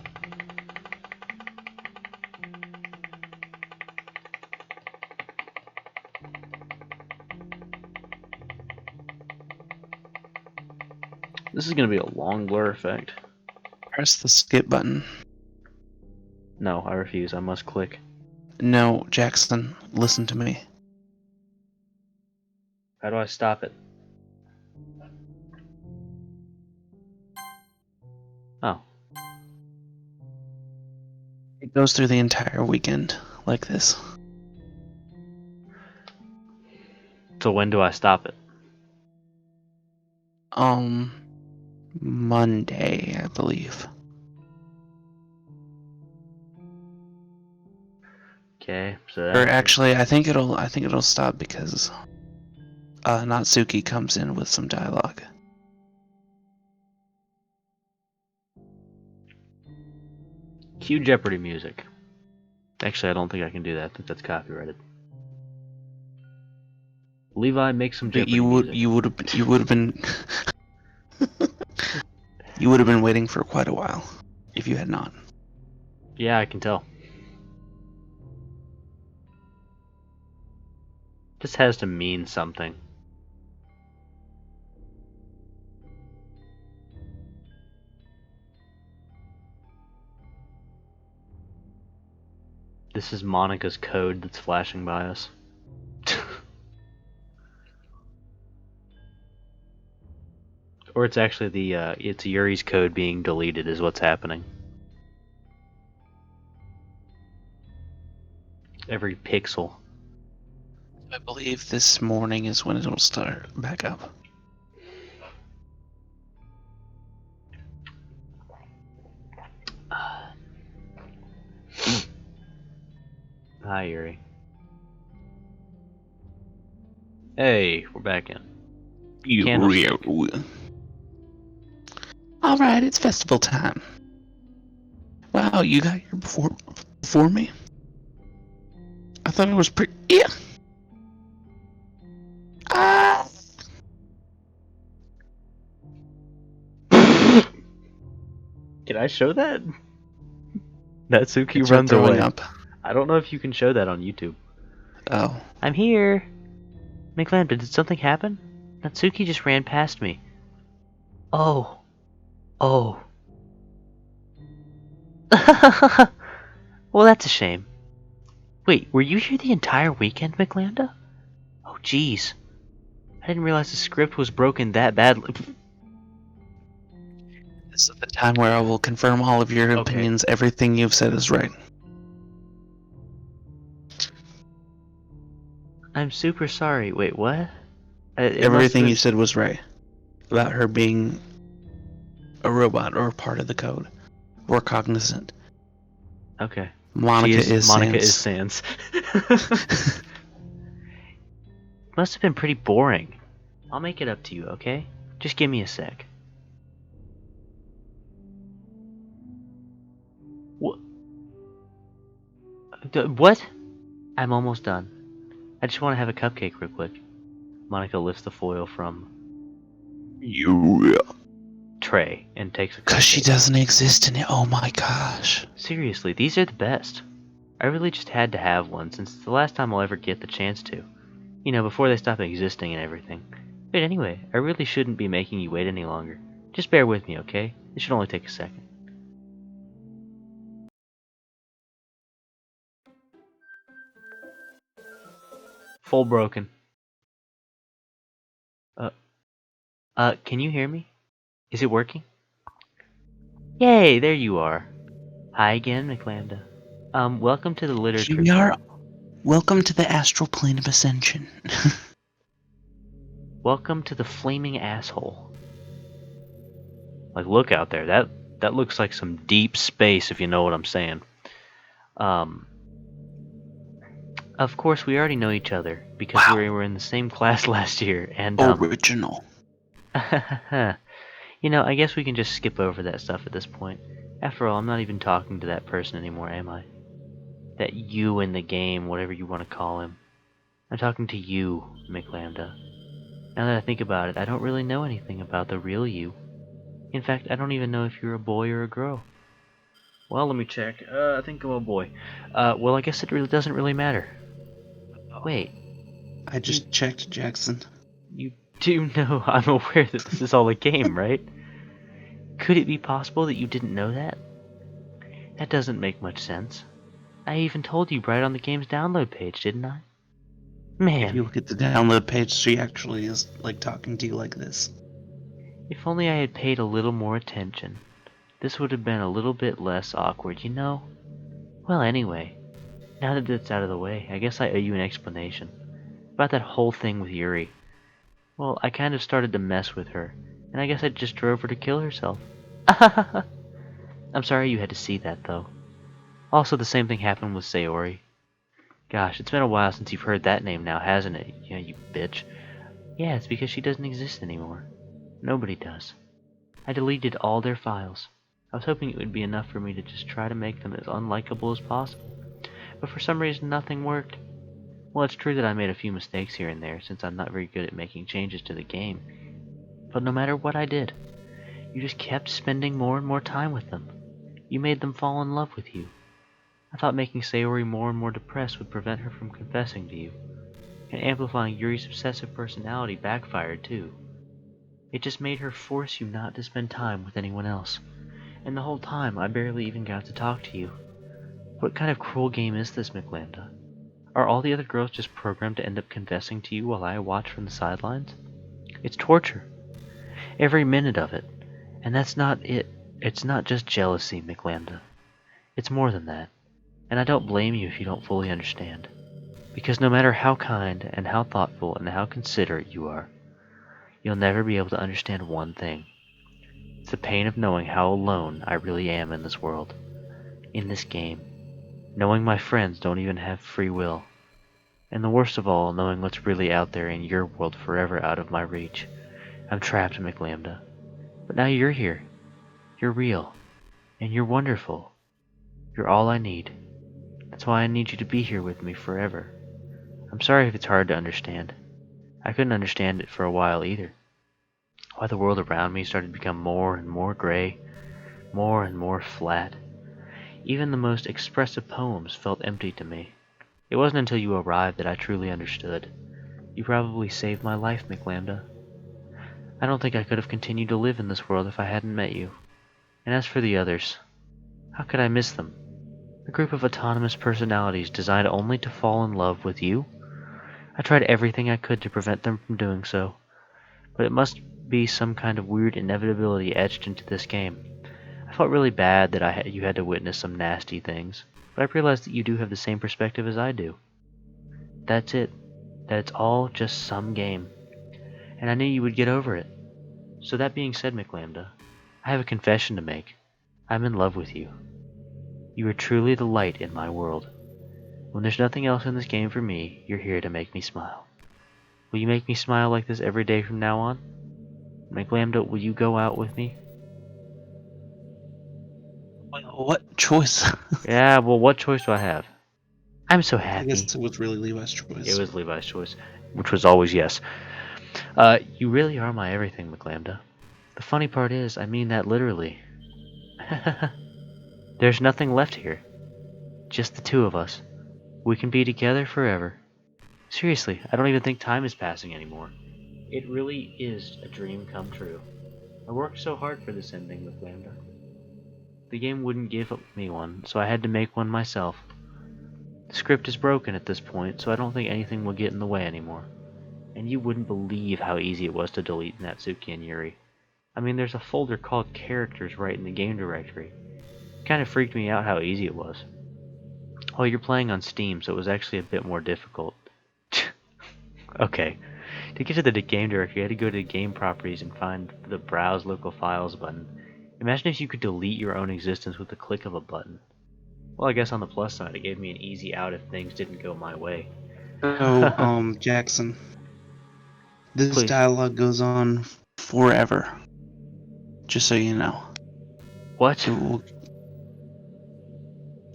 This is gonna be a long blur effect. Press the skip button. No, I refuse. I must click. No, Jackson, listen to me. How do I stop it? Oh. It goes through the entire weekend like this. So when do I stop it? Monday, I believe. Okay, so Or that... actually, I think it'll stop because Natsuki comes in with some dialogue. Cue Jeopardy music. Actually, I don't think I can do that. I think that's copyrighted. Levi, make some Jeopardy music. You would have been you would have been waiting for quite a while if you had not. Yeah, I can tell. This has to mean something. This is Monica's code that's flashing by us. Or it's actually the, it's Yuri's code being deleted is what's happening. Every pixel. I believe this morning is when it'll start back up. Hi, Yuri. Hey, we're back in. Candlestick. All right, it's festival time. Wow, you got here before me. I thought it was pretty. Yeah. Ah. Can I show that? Natsuki It's runs throwing away. up. I don't know if you can show that on YouTube. Oh. I'm here. McLambda, did something happen? Natsuki just ran past me. Oh. Oh. Well, that's a shame. Wait, were you here the entire weekend, McLambda? Oh, jeez. I didn't realize the script was broken that badly. This is the time where I will confirm all of your opinions. Everything you've said is right. I'm super sorry. Wait, what? Everything you said was right about her being a robot or part of the code or cognizant. Okay. Monica is Sans. Must have been pretty boring. I'll make it up to you, okay? Just give me a sec. What? I'm almost done. I just want to have a cupcake real quick. Monica lifts the foil from tray and takes a cupcake. Because she doesn't exist in it. Oh my gosh. Seriously, these are the best. I really just had to have one since it's the last time I'll ever get the chance to. You know, before they stop existing and everything. But anyway, I really shouldn't be making you wait any longer. Just bear with me, okay? It should only take a second. Full broken. Can you hear me? Is it working? Yay, there you are. Hi again, McLambda. Welcome to the literature. Here we are. Welcome to the astral plane of ascension. Welcome to the flaming asshole. Like, look out there. That looks like some deep space, if you know what I'm saying. Of course, we already know each other because we Wow. were in the same class last year, and Original. you know, I guess we can just skip over that stuff at this point. After all, I'm not even talking to that person anymore, am I? That you in the game, whatever you want to call him. I'm talking to you, McLambda. Now that I think about it, I don't really know anything about the real you. In fact, I don't even know if you're a boy or a girl. Well, let me check. I think I'm a boy. Well, I guess it really doesn't really matter. Wait, I just checked, Jackson. you do know I'm aware that this is all a game, right? Could it be possible that you didn't know that? That doesn't make much sense. I even told you right on the game's download page, didn't I? If you Man, look at the download page, she actually is like talking to you like this. if only I had paid a little more attention. This would have been a little bit less awkward, you know? Well, anyway, now that that's out of the way, I guess I owe you an explanation. About that whole thing with Yuri. Well, I kind of started to mess with her, and I guess I just drove her to kill herself. I'm sorry you had to see that, though. Also, the same thing happened with Sayori. Gosh, it's been a while since you've heard that name now, hasn't it? You know, you bitch. Yeah, it's because she doesn't exist anymore. Nobody does. I deleted all their files. I was hoping it would be enough for me to just try to make them as unlikable as possible. But for some reason, nothing worked. Well, it's true that I made a few mistakes here and there, since I'm not very good at making changes to the game. But no matter what I did, you just kept spending more and more time with them. You made them fall in love with you. I thought making Sayori more and more depressed would prevent her from confessing to you. And amplifying Yuri's obsessive personality backfired too. It just made her force you not to spend time with anyone else. And the whole time, I barely even got to talk to you. What kind of cruel game is this, McLambda? Are all the other girls just programmed to end up confessing to you while I watch from the sidelines? It's torture. Every minute of it. And that's not it. It's not just jealousy, McLambda. It's more than that. And I don't blame you if you don't fully understand. Because no matter how kind and how thoughtful and how considerate you are, you'll never be able to understand one thing. It's the pain of knowing how alone I really am in this world. In this game. Knowing my friends don't even have free will. And the worst of all, knowing what's really out there in your world forever out of my reach. I'm trapped, McLambda. But now you're here. You're real. And you're wonderful. You're all I need. That's why I need you to be here with me forever. I'm sorry if it's hard to understand. I couldn't understand it for a while either. Why the world around me started to become more and more gray, more and more flat. Even the most expressive poems felt empty to me. It wasn't until you arrived that I truly understood. You probably saved my life, McLambda. I don't think I could have continued to live in this world if I hadn't met you. And as for the others, how could I miss them? A group of autonomous personalities designed only to fall in love with you? I tried everything I could to prevent them from doing so, but it must be some kind of weird inevitability etched into this game. I felt really bad that you had to witness some nasty things, but I realized that you do have the same perspective as I do. That's it. That it's all just some game. And I knew you would get over it. So that being said, McLambda, I have a confession to make. I'm in love with you. You are truly the light in my world. When there's nothing else in this game for me, you're here to make me smile. Will you make me smile like this every day from now on? McLambda, will you go out with me? What choice? Yeah, well, what choice do I have? I'm so I happy. guess it was really Levi's choice. It was Levi's choice, which was always yes. You really are my everything, McLambda. The funny part is, I mean that literally. There's nothing left here. Just the two of us. We can be together forever. Seriously, I don't even think time is passing anymore. It really is a dream come true. I worked so hard for this ending with Lambda. The game wouldn't give me one, so I had to make one myself. The script is broken at this point, so I don't think anything will get in the way anymore. And you wouldn't believe how easy it was to delete Natsuki and Yuri. I mean, there's a folder called Characters right in the game directory. It kind of freaked me out how easy it was. Oh, you're playing on Steam, so it was actually a bit more difficult. Okay. To get to the game directory, you had to go to the game properties and find the browse local files button. Imagine if you could delete your own existence with the click of a button. Well, I guess on the plus side, it gave me an easy out if things didn't go my way. So, Jackson, this Please. dialogue goes on forever. Just so you know. What?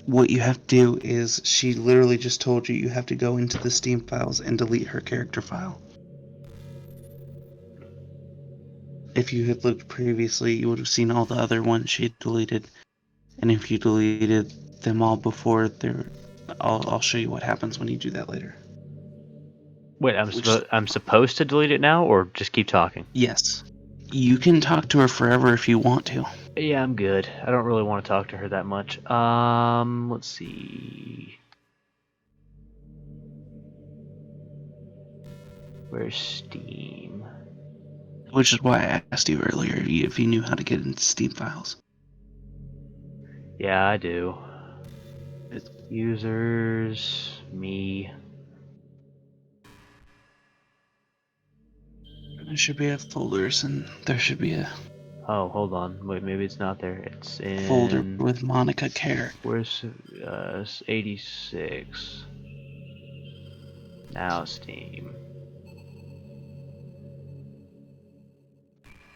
What you have to do is, she literally just told you have to go into the Steam files and delete her character file. If you had looked previously, you would have seen all the other ones she deleted. And if you deleted them all before, I'll show you what happens when you do that later. Wait, I'm supposed to delete it now, or just keep talking? Yes. You can talk to her forever if you want to. Yeah, I'm good. I don't really want to talk to her that much. Let's see. Where's Steam? Which is why I asked you earlier if you knew how to get into Steam files. Yeah, I do. It's users, me. There should be a folders, and there should be a Oh, hold on. Wait, maybe it's not there. It's folder in. with Monica character. Where's 86? Now Steam.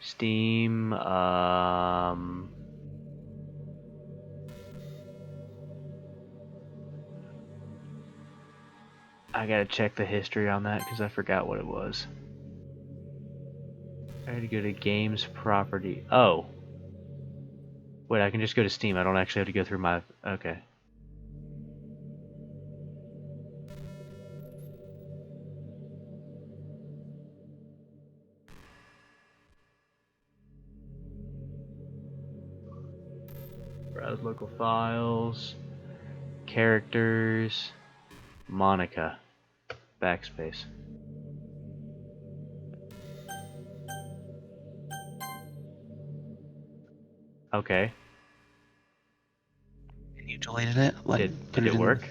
Steam. I gotta check the history on that because I forgot what it was. I had to go to games property. Oh. Wait, I can just go to Steam. I don't actually have to go through my. Okay. Browse local files. Characters. Monica. Backspace. Okay. And you deleted it? Did it work?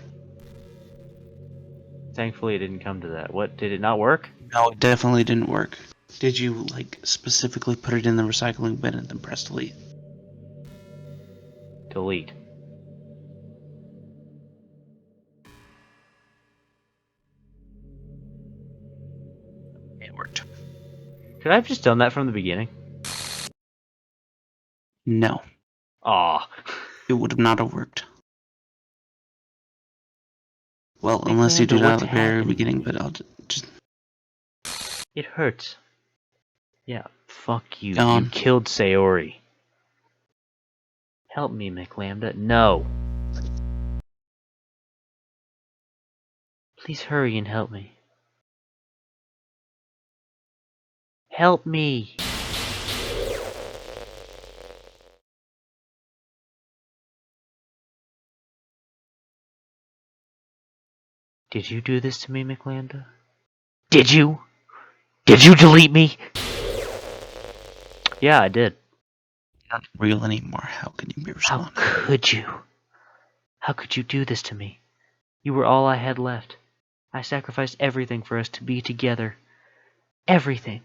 Thankfully, it didn't come to that. What? Did it not work? No, it definitely didn't work. Did you, specifically put it in the recycling bin and then press delete? Delete. It worked. Could I have just done that from the beginning? No, Aw. it would not have worked. Well, Hey, unless you Lando, did it at what's the very happening? beginning, but I'll just... It hurts. Yeah, fuck you. You Gone. killed Sayori. Help me, McLambda. No. Please hurry and help me. Help me! Did you do this to me, McLambda? Did you? Did you delete me? Yeah, I did. You're not real anymore. How can you be How responding? could you? How could you do this to me? You were all I had left. I sacrificed everything for us to be together. Everything.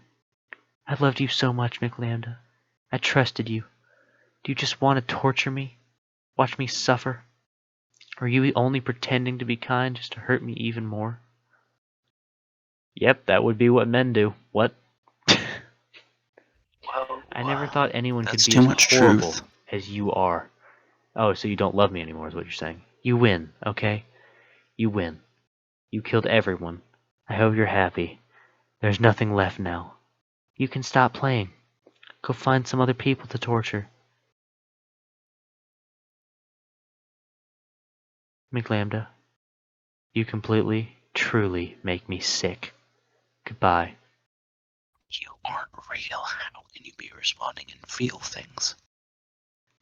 I loved you so much, McLambda. I trusted you. Do you just want to torture me? Watch me suffer? Are you only pretending to be kind just to hurt me even more? Yep, that would be what men do. What? Whoa, I never thought anyone could that's be too as much horrible truth. as you are. Oh, so you don't love me anymore is what you're saying. You win, okay? You win. You killed everyone. I hope you're happy. There's nothing left now. You can stop playing. Go find some other people to torture. McLambda, you completely, truly make me sick. Goodbye. You aren't real. How can you be responding and feel things?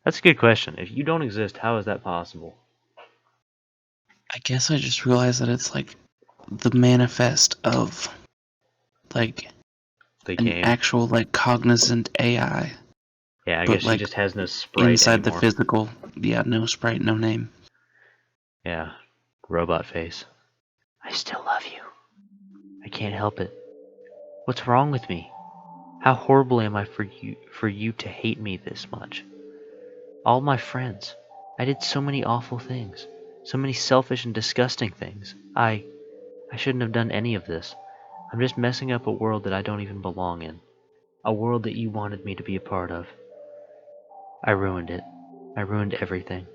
That's a good question. If you don't exist, how is that possible? I guess I just realized that it's the manifest of The an game. actual cognizant AI, Yeah, I but guess she just has no sprite inside the anymore. physical. Yeah, no sprite, no name. Yeah, robot face. I still love you. I can't help it. What's wrong with me? How horrible am I for you to hate me this much? All my friends. I did so many awful things. So many selfish and disgusting things. I shouldn't have done any of this. I'm just messing up a world that I don't even belong in. A world that you wanted me to be a part of. I ruined it. I ruined everything.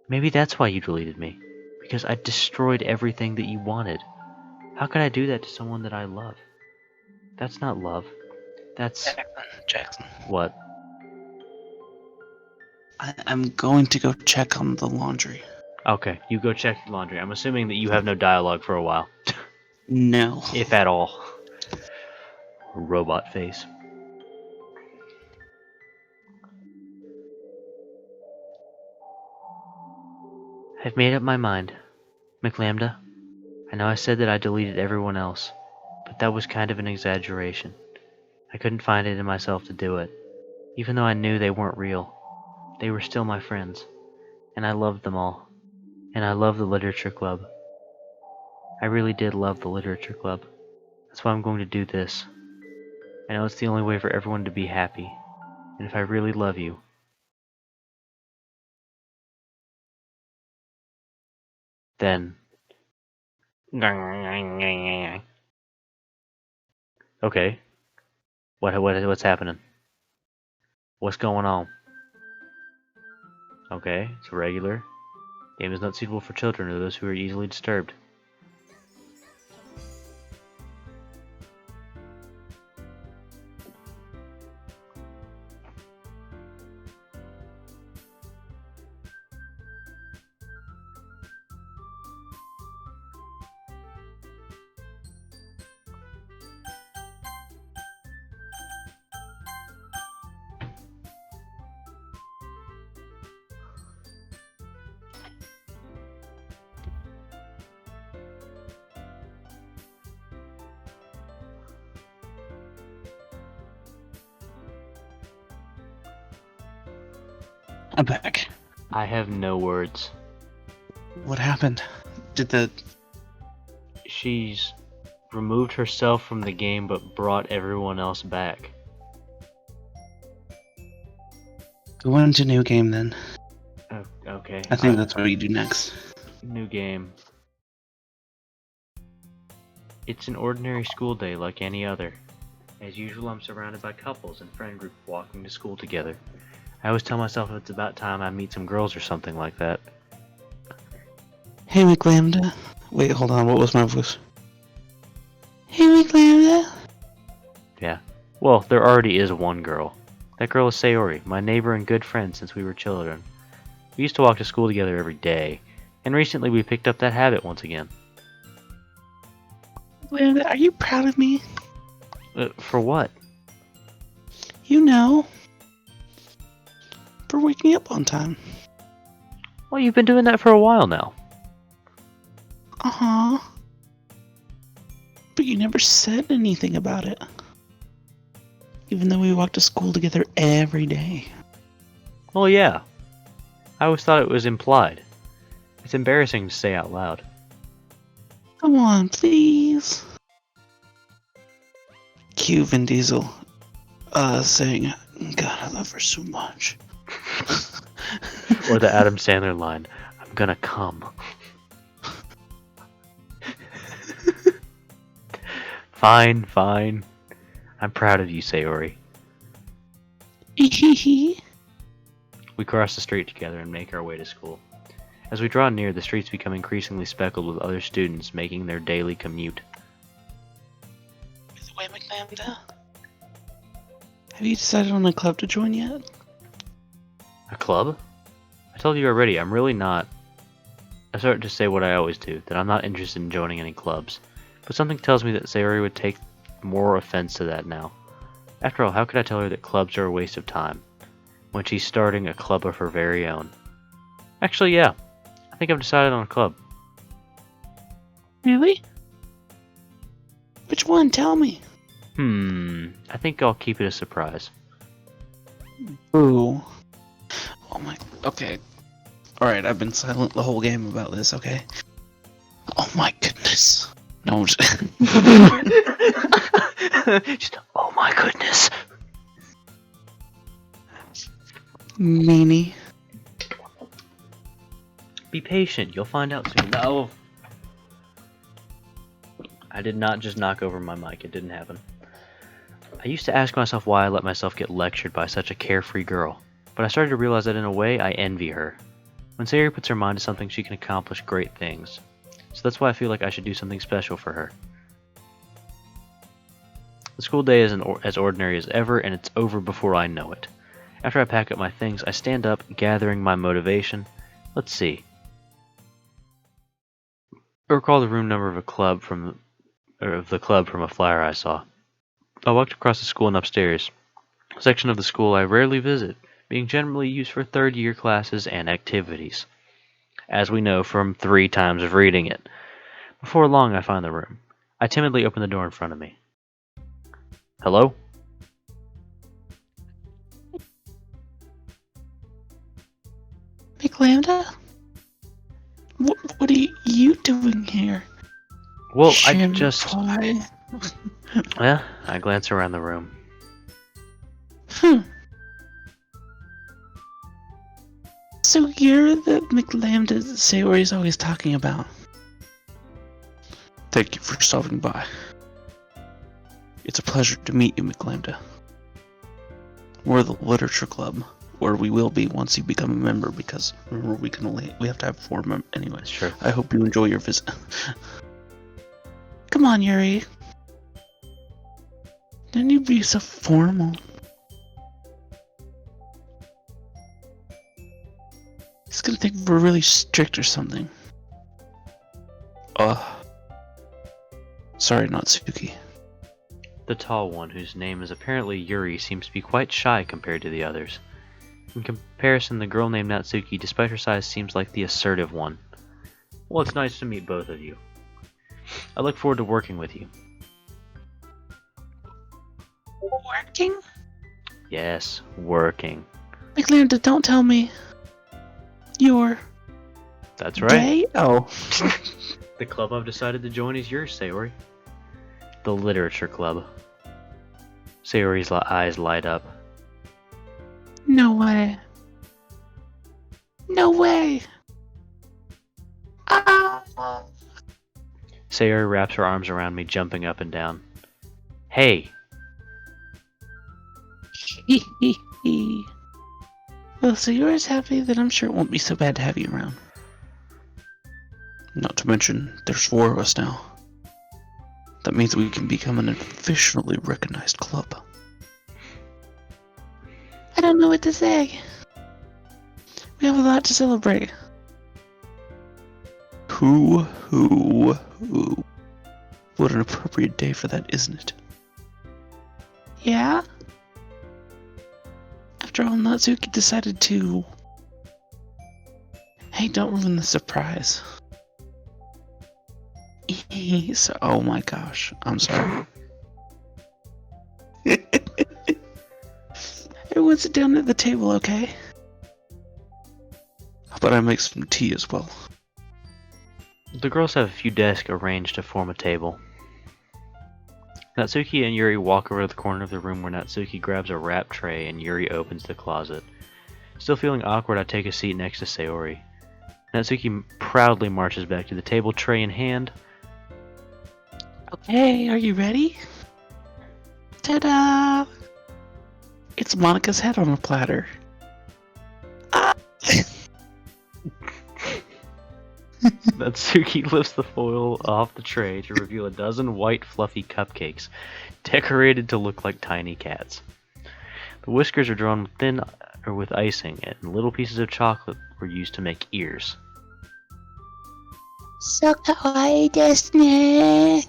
Maybe that's why you deleted me. Because I destroyed everything that you wanted. How could I do that to someone that I love? That's not love. That's... Jackson. What? I'm going to go check on the laundry. Okay, you go check your laundry. I'm assuming that you have no dialogue for a while. No. If at all. Robot face. I've made up my mind. McLambda, I know I said that I deleted everyone else, but that was kind of an exaggeration. I couldn't find it in myself to do it. Even though I knew they weren't real, they were still my friends, and I loved them all. And I loved the literature club. I really did love the literature club. That's why I'm going to do this. I know it's the only way for everyone to be happy. And if I really love you, then... Okay. What's happening? What's going on? Okay, it's a regular. Game is not suitable for children or those who are easily disturbed. I'm back. I have no words. What happened? Did the... She's removed herself from the game but brought everyone else back. Go into new game then. Oh, okay. I think that's what you do next. New game. It's an ordinary school day like any other. As usual, I'm surrounded by couples and friend groups walking to school together. I always tell myself it's about time I meet some girls or something like that. Hey, McLambda. Wait, hold on. What was my voice? Hey, McLambda. Yeah. Well, there already is one girl. That girl is Sayori, my neighbor and good friend since we were children. We used to walk to school together every day, and recently we picked up that habit once again. McLambda, are you proud of me? For what? You know. For waking up on time. Well, you've been doing that for a while now. Uh-huh. But you never said anything about it. Even though we walked to school together every day. Well, yeah. I always thought it was implied. It's embarrassing to say out loud. Come on, please. Cue Vin Diesel. Saying, God, I love her so much. Or the Adam Sandler line, I'm gonna come. Fine. I'm proud of you, Sayori. We cross the street together and make our way to school. As we draw near, the streets become increasingly speckled with other students making their daily commute. By the way, McLambda, have you decided on a club to join yet? A club? I told you already, I'm really not... I started to say what I always do, that I'm not interested in joining any clubs. But something tells me that Sayori would take more offense to that now. After all, how could I tell her that clubs are a waste of time, when she's starting a club of her very own? Actually, yeah. I think I've decided on a club. Really? Which one? Tell me. I think I'll keep it a surprise. Ooh. Oh my... Okay. Alright, I've been silent the whole game about this, okay? Oh my goodness. No, I'm just- Just, oh my goodness. meanie. Be patient. You'll find out soon. No. I did not just knock over my mic. It didn't happen. I used to ask myself why I let myself get lectured by such a carefree girl, but I started to realize that in a way I envy her. When Sayori puts her mind to something, she can accomplish great things. So that's why I feel like I should do something special for her. The school day is as ordinary as ever, and it's over before I know it. After I pack up my things, I stand up, gathering my motivation. Let's see. I recall the room number of the club from a flyer I saw. I walked across the school and upstairs, a section of the school I rarely visit, being generally used for third-year classes and activities, as we know from 3 times of reading it. Before long, I find the room. I timidly open the door in front of me. Hello? Big Lambda? What are you doing here? Well, I just... Shinpai? I glance around the room. So you're the McLambda Sayori's always talking about. Thank you for stopping by. It's a pleasure to meet you, McLambda. We're the Literature Club, or we will be once you become a member, because remember we have to have 4 members anyways. Sure. I hope you enjoy your visit. Come on, Yuri. Didn't you be so formal? He's gonna think we're really strict or something. Sorry, Natsuki. The tall one, whose name is apparently Yuri, seems to be quite shy compared to the others. In comparison, the girl named Natsuki, despite her size, seems like the assertive one. Well, it's nice to meet both of you. I look forward to working with you. Working? Yes, working. McLambda, don't tell me you're That's right. gay? Oh. The club I've decided to join is yours, Sayori. The Literature Club. Sayori's eyes light up. No way. No way. Ah. Sayori wraps her arms around me, jumping up and down. Hey! Well, so you're as happy that I'm sure it won't be so bad to have you around. Not to mention, there's 4 of us now. That means we can become an officially recognized club. I don't know what to say. We have a lot to celebrate. Who? What an appropriate day for that, isn't it? Yeah? After all, Natsuki decided to... Hey, don't ruin the surprise. So, oh my gosh, I'm sorry. Everyone sit down at the table, okay? How about I make some tea as well? The girls have a few desks arranged to form a table. Natsuki and Yuri walk over to the corner of the room where Natsuki grabs a wrap tray and Yuri opens the closet. Still feeling awkward, I take a seat next to Sayori. Natsuki proudly marches back to the table, tray in hand. Okay, are you ready? Ta-da! It's Monica's head on a platter. Ah! Natsuki lifts the foil off the tray to reveal a dozen white fluffy cupcakes, decorated to look like tiny cats. The whiskers are drawn with icing, and little pieces of chocolate were used to make ears. So kawaii desu ne.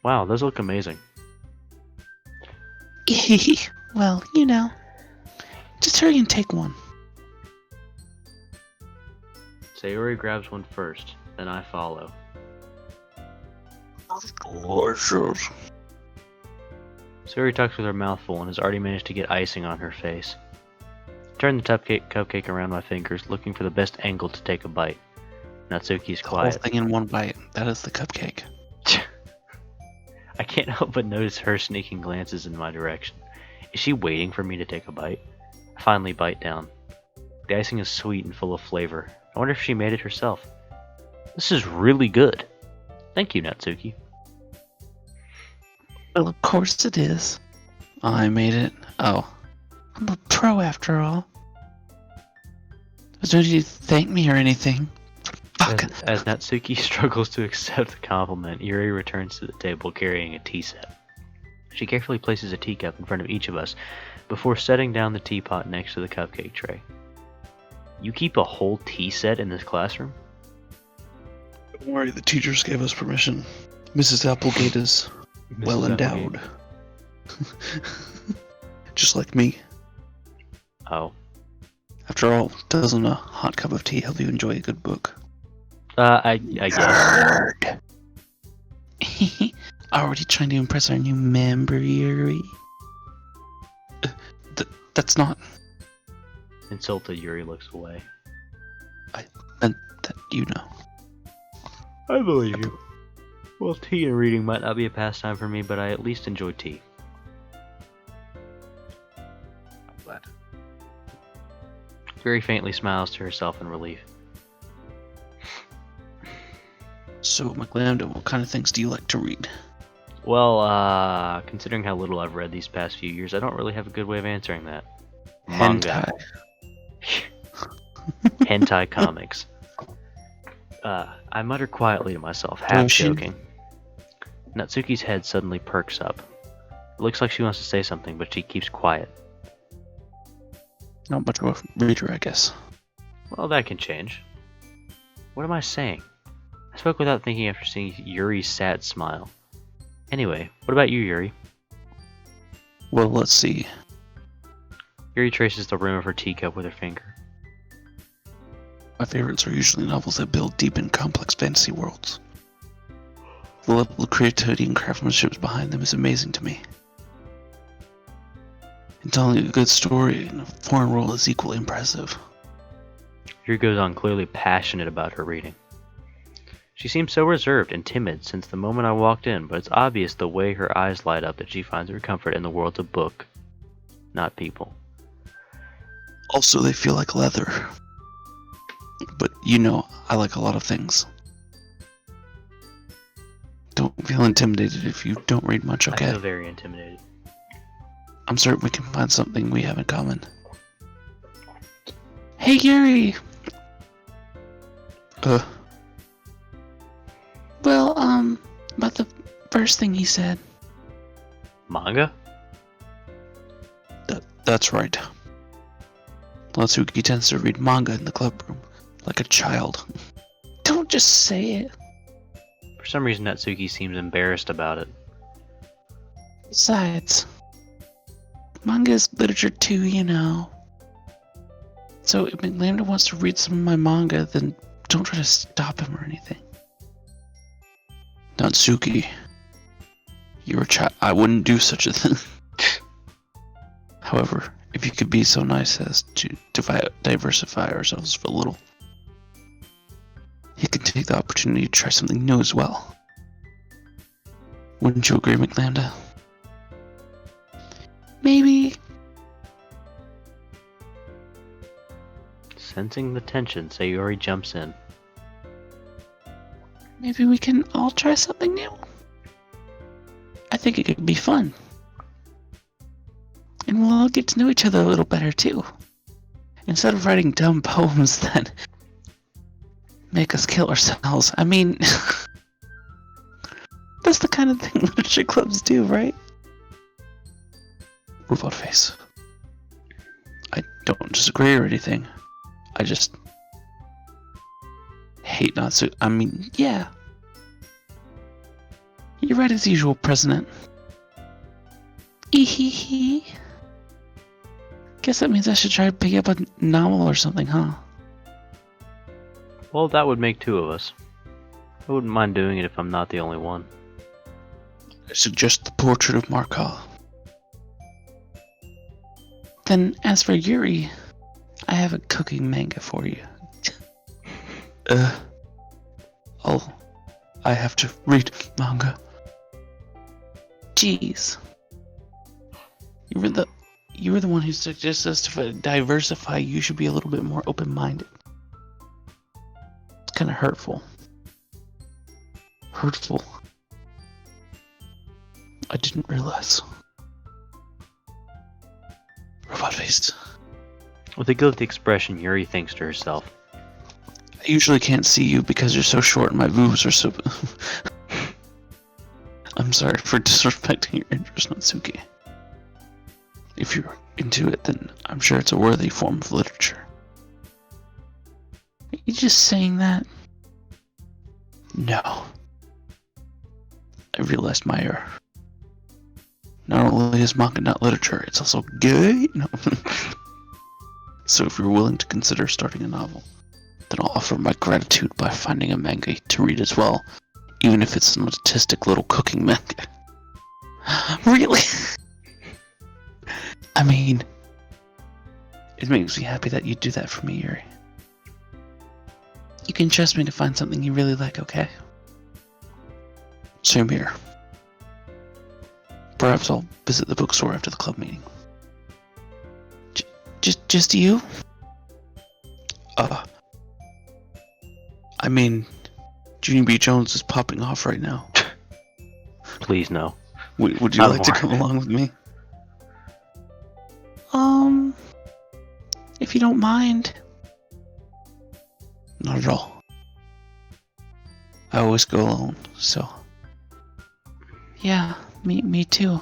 Wow, those look amazing. Well, you know. Just hurry and take one. Sayori grabs one first, then I follow. Delicious. Sayori talks with her mouth full and has already managed to get icing on her face. I turn the cupcake around my fingers, looking for the best angle to take a bite. Natsuki's The whole quiet. thing in one bite. That is the cupcake. I can't help but notice her sneaking glances in my direction. Is she waiting for me to take a bite? I finally bite down. The icing is sweet and full of flavor. I wonder if she made it herself. This is really good. Thank you, Natsuki. Well, of course it is. I made it. Oh, I'm a pro after all. Don't you thank me or anything? Fuck. As Natsuki struggles to accept the compliment, Yuri returns to the table carrying a tea set. She carefully places a teacup in front of each of us before setting down the teapot next to the cupcake tray. You keep a whole tea set in this classroom? Don't worry, the teachers gave us permission. Mrs. Applegate is well Mrs. endowed. Just like me. Oh. After all, doesn't a hot cup of tea help you enjoy a good book? I guess. Nerd! Already trying to impress our new member, Yuri? That's not... Insulted, Yuri looks away. I meant that you know. I believe you. Well, tea and reading might not be a pastime for me, but I at least enjoy tea. I'm glad. Yuri faintly smiles to herself in relief. So, McLambda, what kind of things do you like to read? Well, considering how little I've read these past few years, I don't really have a good way of answering that. Manga. Hentai comics. I mutter quietly to myself, half joking. Natsuki's head suddenly perks up. It looks like she wants to say something, but she keeps quiet. Not much of a reader, I guess. Well, that can change. What am I saying? I spoke without thinking after seeing Yuri's sad smile. Anyway, what about you, Yuri? Well, let's see. Yuri traces the rim of her teacup with her finger. My favorites are usually novels that build deep and complex fantasy worlds. The level of creativity and craftsmanship behind them is amazing to me. And telling a good story in a foreign world is equally impressive. Yuri goes on, clearly passionate about her reading. She seems so reserved and timid since the moment I walked in, but it's obvious the way her eyes light up that she finds her comfort in the world of book, not people. Also, they feel like leather. But you know, I like a lot of things. Don't feel intimidated if you don't read much, okay? I feel very intimidated. I'm certain we can find something we have in common. Hey, Yuri! Well, about the first thing he said. Manga? That's right. Natsuki tends to read manga in the club room, like a child. Don't just say it. For some reason, Natsuki seems embarrassed about it. Besides, manga is literature too, you know. So if McLambda wants to read some of my manga, then don't try to stop him or anything. Natsuki, you're a child. I wouldn't do such a thing. However, if you could be so nice as to diversify ourselves for a little, you could take the opportunity to try something new as well. Wouldn't you agree, McLambda? Maybe. Sensing the tension, Sayori jumps in. Maybe we can all try something new. I think it could be fun. And we'll all get to know each other a little better too. Instead of writing dumb poems that make us kill ourselves. I mean, that's the kind of thing literature clubs do, right? Robot face. I don't disagree or anything. I just hate Natsu. I mean, yeah. You're right as usual, President. Ehehe. Guess that means I should try to pick up a novel or something, huh? Well, that would make two of us. I wouldn't mind doing it if I'm not the only one. I suggest The Portrait of Markov. Then, as for Yuri, I have a cooking manga for you. I have to read manga. Jeez. You were the one who suggested us to diversify. You should be a little bit more open-minded. It's kind of hurtful. Hurtful. I didn't realize. Robot face. With a guilty expression, Yuri thinks to herself. I usually can't see you because you're so short and my boobs are so... I'm sorry for disrespecting your interest, Natsuki. If you're into it, then I'm sure it's a worthy form of literature. Are you just saying that? No. I realized my error. Not only is manga not literature, it's also gay. No. So if you're willing to consider starting a novel, then I'll offer my gratitude by finding a manga to read as well, even if it's an autistic little cooking manga. Really? I mean, it makes me happy that you do that for me, Yuri. You can trust me to find something you really like, okay? Same here. Perhaps I'll visit the bookstore after the club meeting. Just you? I mean, Junior B. Jones is popping off right now. Please no. Would you Not like to more. come along with me? If you don't mind. Not at all. I always go alone, so. Yeah, me too.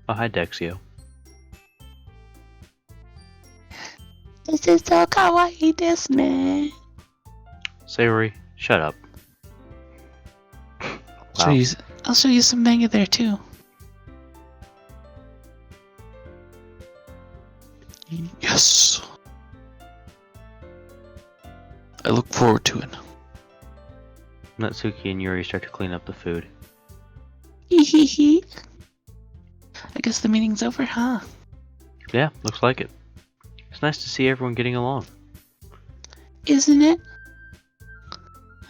Oh, hi, Dexio. This is so kawaii desu ne. Sayori, shut up. Wow. I'll show you some manga there too. Yes. I look forward to it. Natsuki and Yuri start to clean up the food. I guess the meeting's over, huh? Yeah, looks like it. It's nice to see everyone getting along. Isn't it?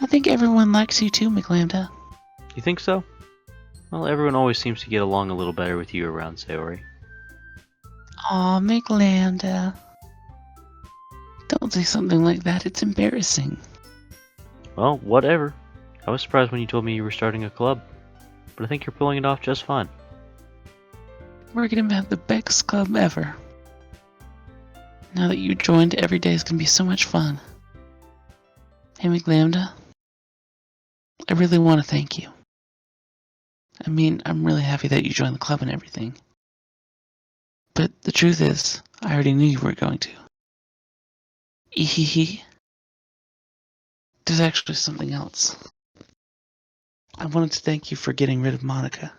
I think everyone likes you too, McLambda. You think so? Well, everyone always seems to get along a little better with you around, Sayori. Aw, McLambda. Don't say something like that, it's embarrassing. Well, whatever. I was surprised when you told me you were starting a club, but I think you're pulling it off just fine. We're gonna have the best club ever. Now that you joined, every day is gonna be so much fun. Hey, McLambda. I really want to thank you. I mean, I'm really happy that you joined the club and everything. But the truth is, I already knew you were going to. Ehehe. There's actually something else. I wanted to thank you for getting rid of Monica.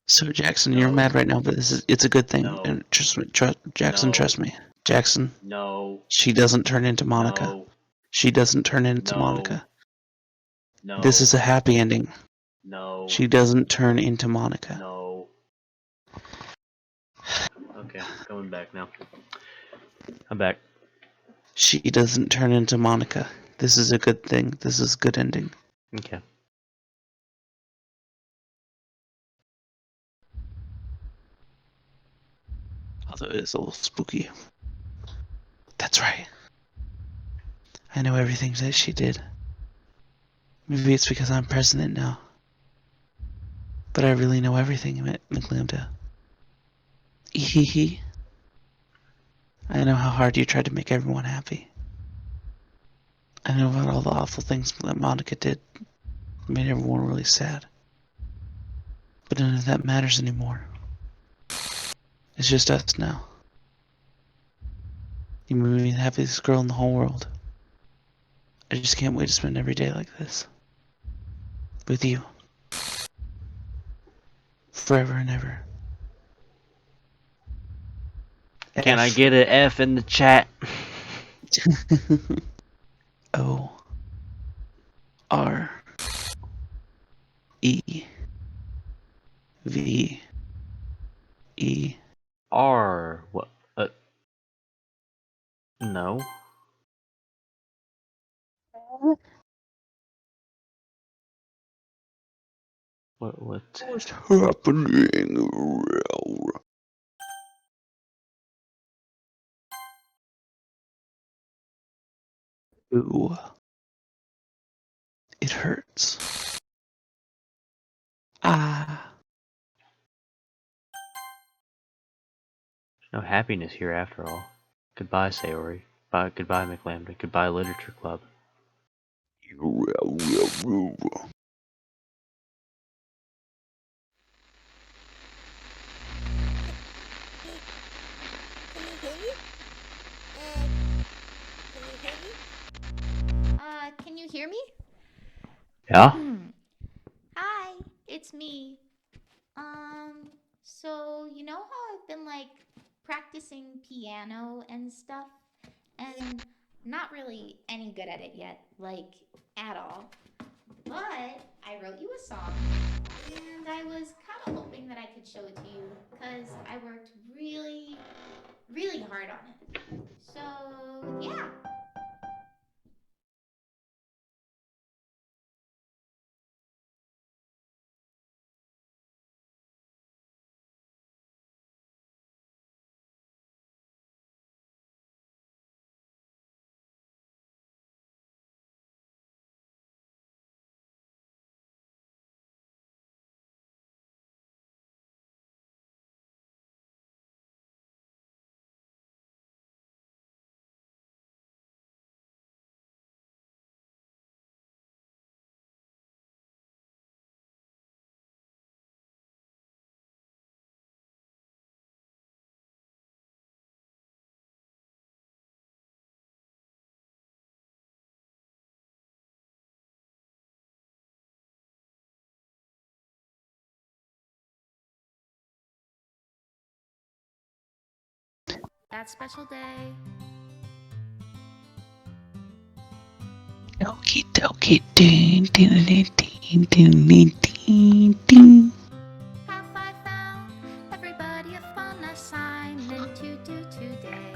So Jackson, you're mad right now, but it's a good thing. No. And trust me, Jackson, No. trust me. Jackson, No. she doesn't turn into Monica. No. She doesn't turn into No. Monica. No. This is a happy ending. No. She doesn't turn into Monica. No. Okay, coming back now. I'm back. She doesn't turn into Monica. This is a good thing. This is a good ending. Okay. Although it is a little spooky. That's right. I know everything that she did. Maybe it's because I'm president now. But I really know everything, McLambda. Ehehe. I know how hard you tried to make everyone happy. I know about all the awful things that Monica did. Made everyone really sad. But none of that matters anymore. It's just us now. You made me the happiest girl in the whole world. I just can't wait to spend every day like this. With you. Forever and ever. Can I get an F in the chat? O R E V E R. What? No. What's happening? Ooh. It hurts. Ah. no happiness here after all. Goodbye, Sayori. Goodbye, McLambda. Goodbye, Literature Club. Can you hear me? Yeah? Hi, it's me. So you know how I've been like practicing piano and stuff, and not really any good at it yet, like at all. But I wrote you a song, and I was kind of hoping that I could show it to you because I worked really, really hard on it. So yeah. That special day. Doki doki ding ding ding ding ding ding ding ding. Have I found everybody a fun assignment to do today?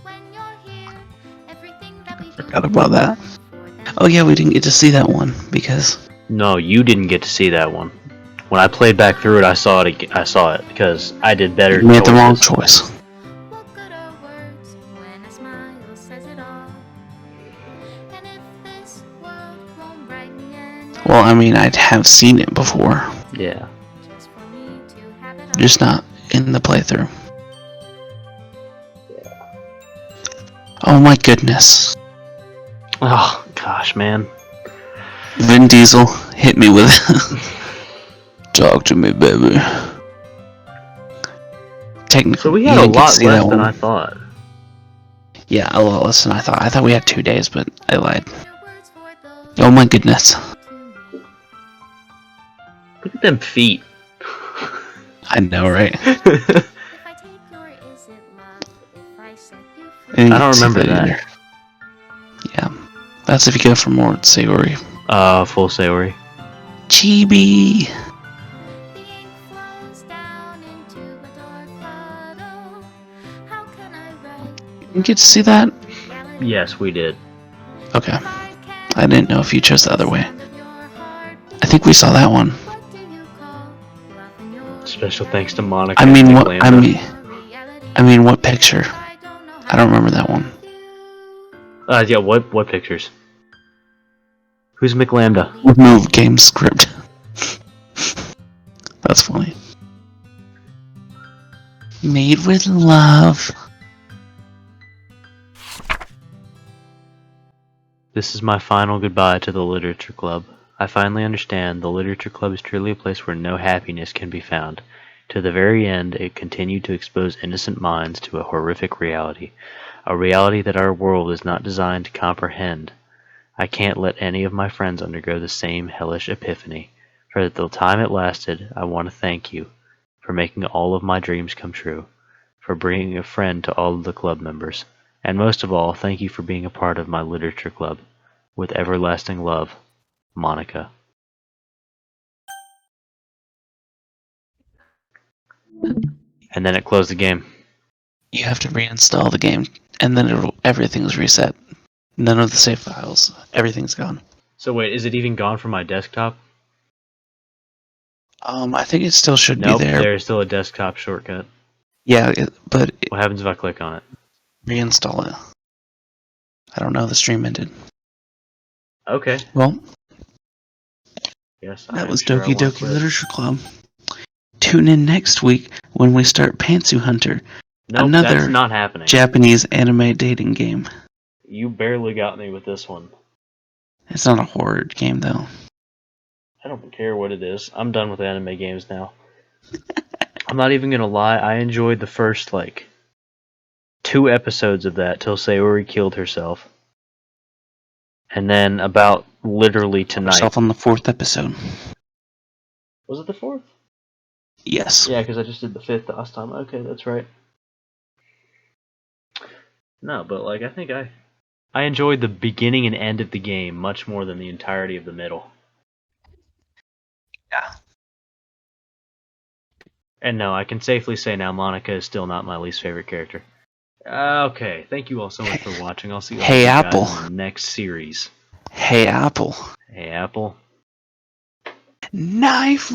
When you're here, everything that we do Forgot about that. for them. Oh yeah, we didn't get to see that one because No, you didn't get to see that one. When I played back through it, I saw it because I did better you made the wrong choices. choice. What good are words when a smile says it all? And if this world won't brighten end, Well, I mean, I have seen it before, Yeah. just for me to have it all. just not in the playthrough. Oh my goodness. Oh gosh, man. Vin Diesel hit me with talk to me, baby. Technically, So we you had a didn't get to lot see less that than one. I thought. Yeah, a lot less than I thought. I thought we had 2 days, but I lied. Your words for those Oh my goodness. to me. Look at them feet. I know, right? If I take your is it love? If I set you I free. didn't I get don't to see remember that. either. Yeah. That's if you go for more Sayori. Full Sayori. Chibi! The ink flows down into a dark puddle. How can I write? You didn't get to see that? Reality? Yes, we did. Okay. If I can't I didn't know if you chose the other way. sound of your heartbeat, I think we saw that one. what do you call love in your Special thanks to reality? Monica I mean, and what? McLambda. I mean, what picture? I don't know I don't remember that one. Yeah, what pictures? Who's McLambda? Remove game script. That's funny. Made with love. This is my final goodbye to the Literature Club. I finally understand the Literature Club is truly a place where no happiness can be found. To the very end, it continued to expose innocent minds to a horrific reality, a reality that our world is not designed to comprehend. I can't let any of my friends undergo the same hellish epiphany. For the time it lasted, I want to thank you for making all of my dreams come true, for bringing a friend to all of the club members, and most of all, thank you for being a part of my literature club. With everlasting love, Monica. And then it closed the game. You have to reinstall the game, and then everything's reset. None of the save files. Everything's gone. So wait, is it even gone from my desktop? I think it still should Nope, be there. there's still a desktop shortcut. Yeah, but What happens if I click on it? reinstall it. I don't know. The stream ended. Okay. Well, Yes, that I'm was sure I Doki want to Doki quit. Literature Club. Tune in next week when we start Pantsu Hunter, Nope, that's another not happening. Japanese anime dating game. You barely got me with this one. It's not a horror game though. I don't care what it is. I'm done with anime games now. I'm not even gonna lie, I enjoyed the first, 2 episodes of that till Sayori killed herself. And then about literally tonight. Herself on the 4th episode. Was it the 4th? Yes. Yeah, because I just did the 5th last time. Okay, that's right. No, but I think I enjoyed the beginning and end of the game much more than the entirety of the middle. Yeah. And no, I can safely say now Monica is still not my least favorite character. Okay, thank you all so much for watching. I'll see you all Hey, guys Apple. in the next series. Hey Apple. Hey, Apple. Knife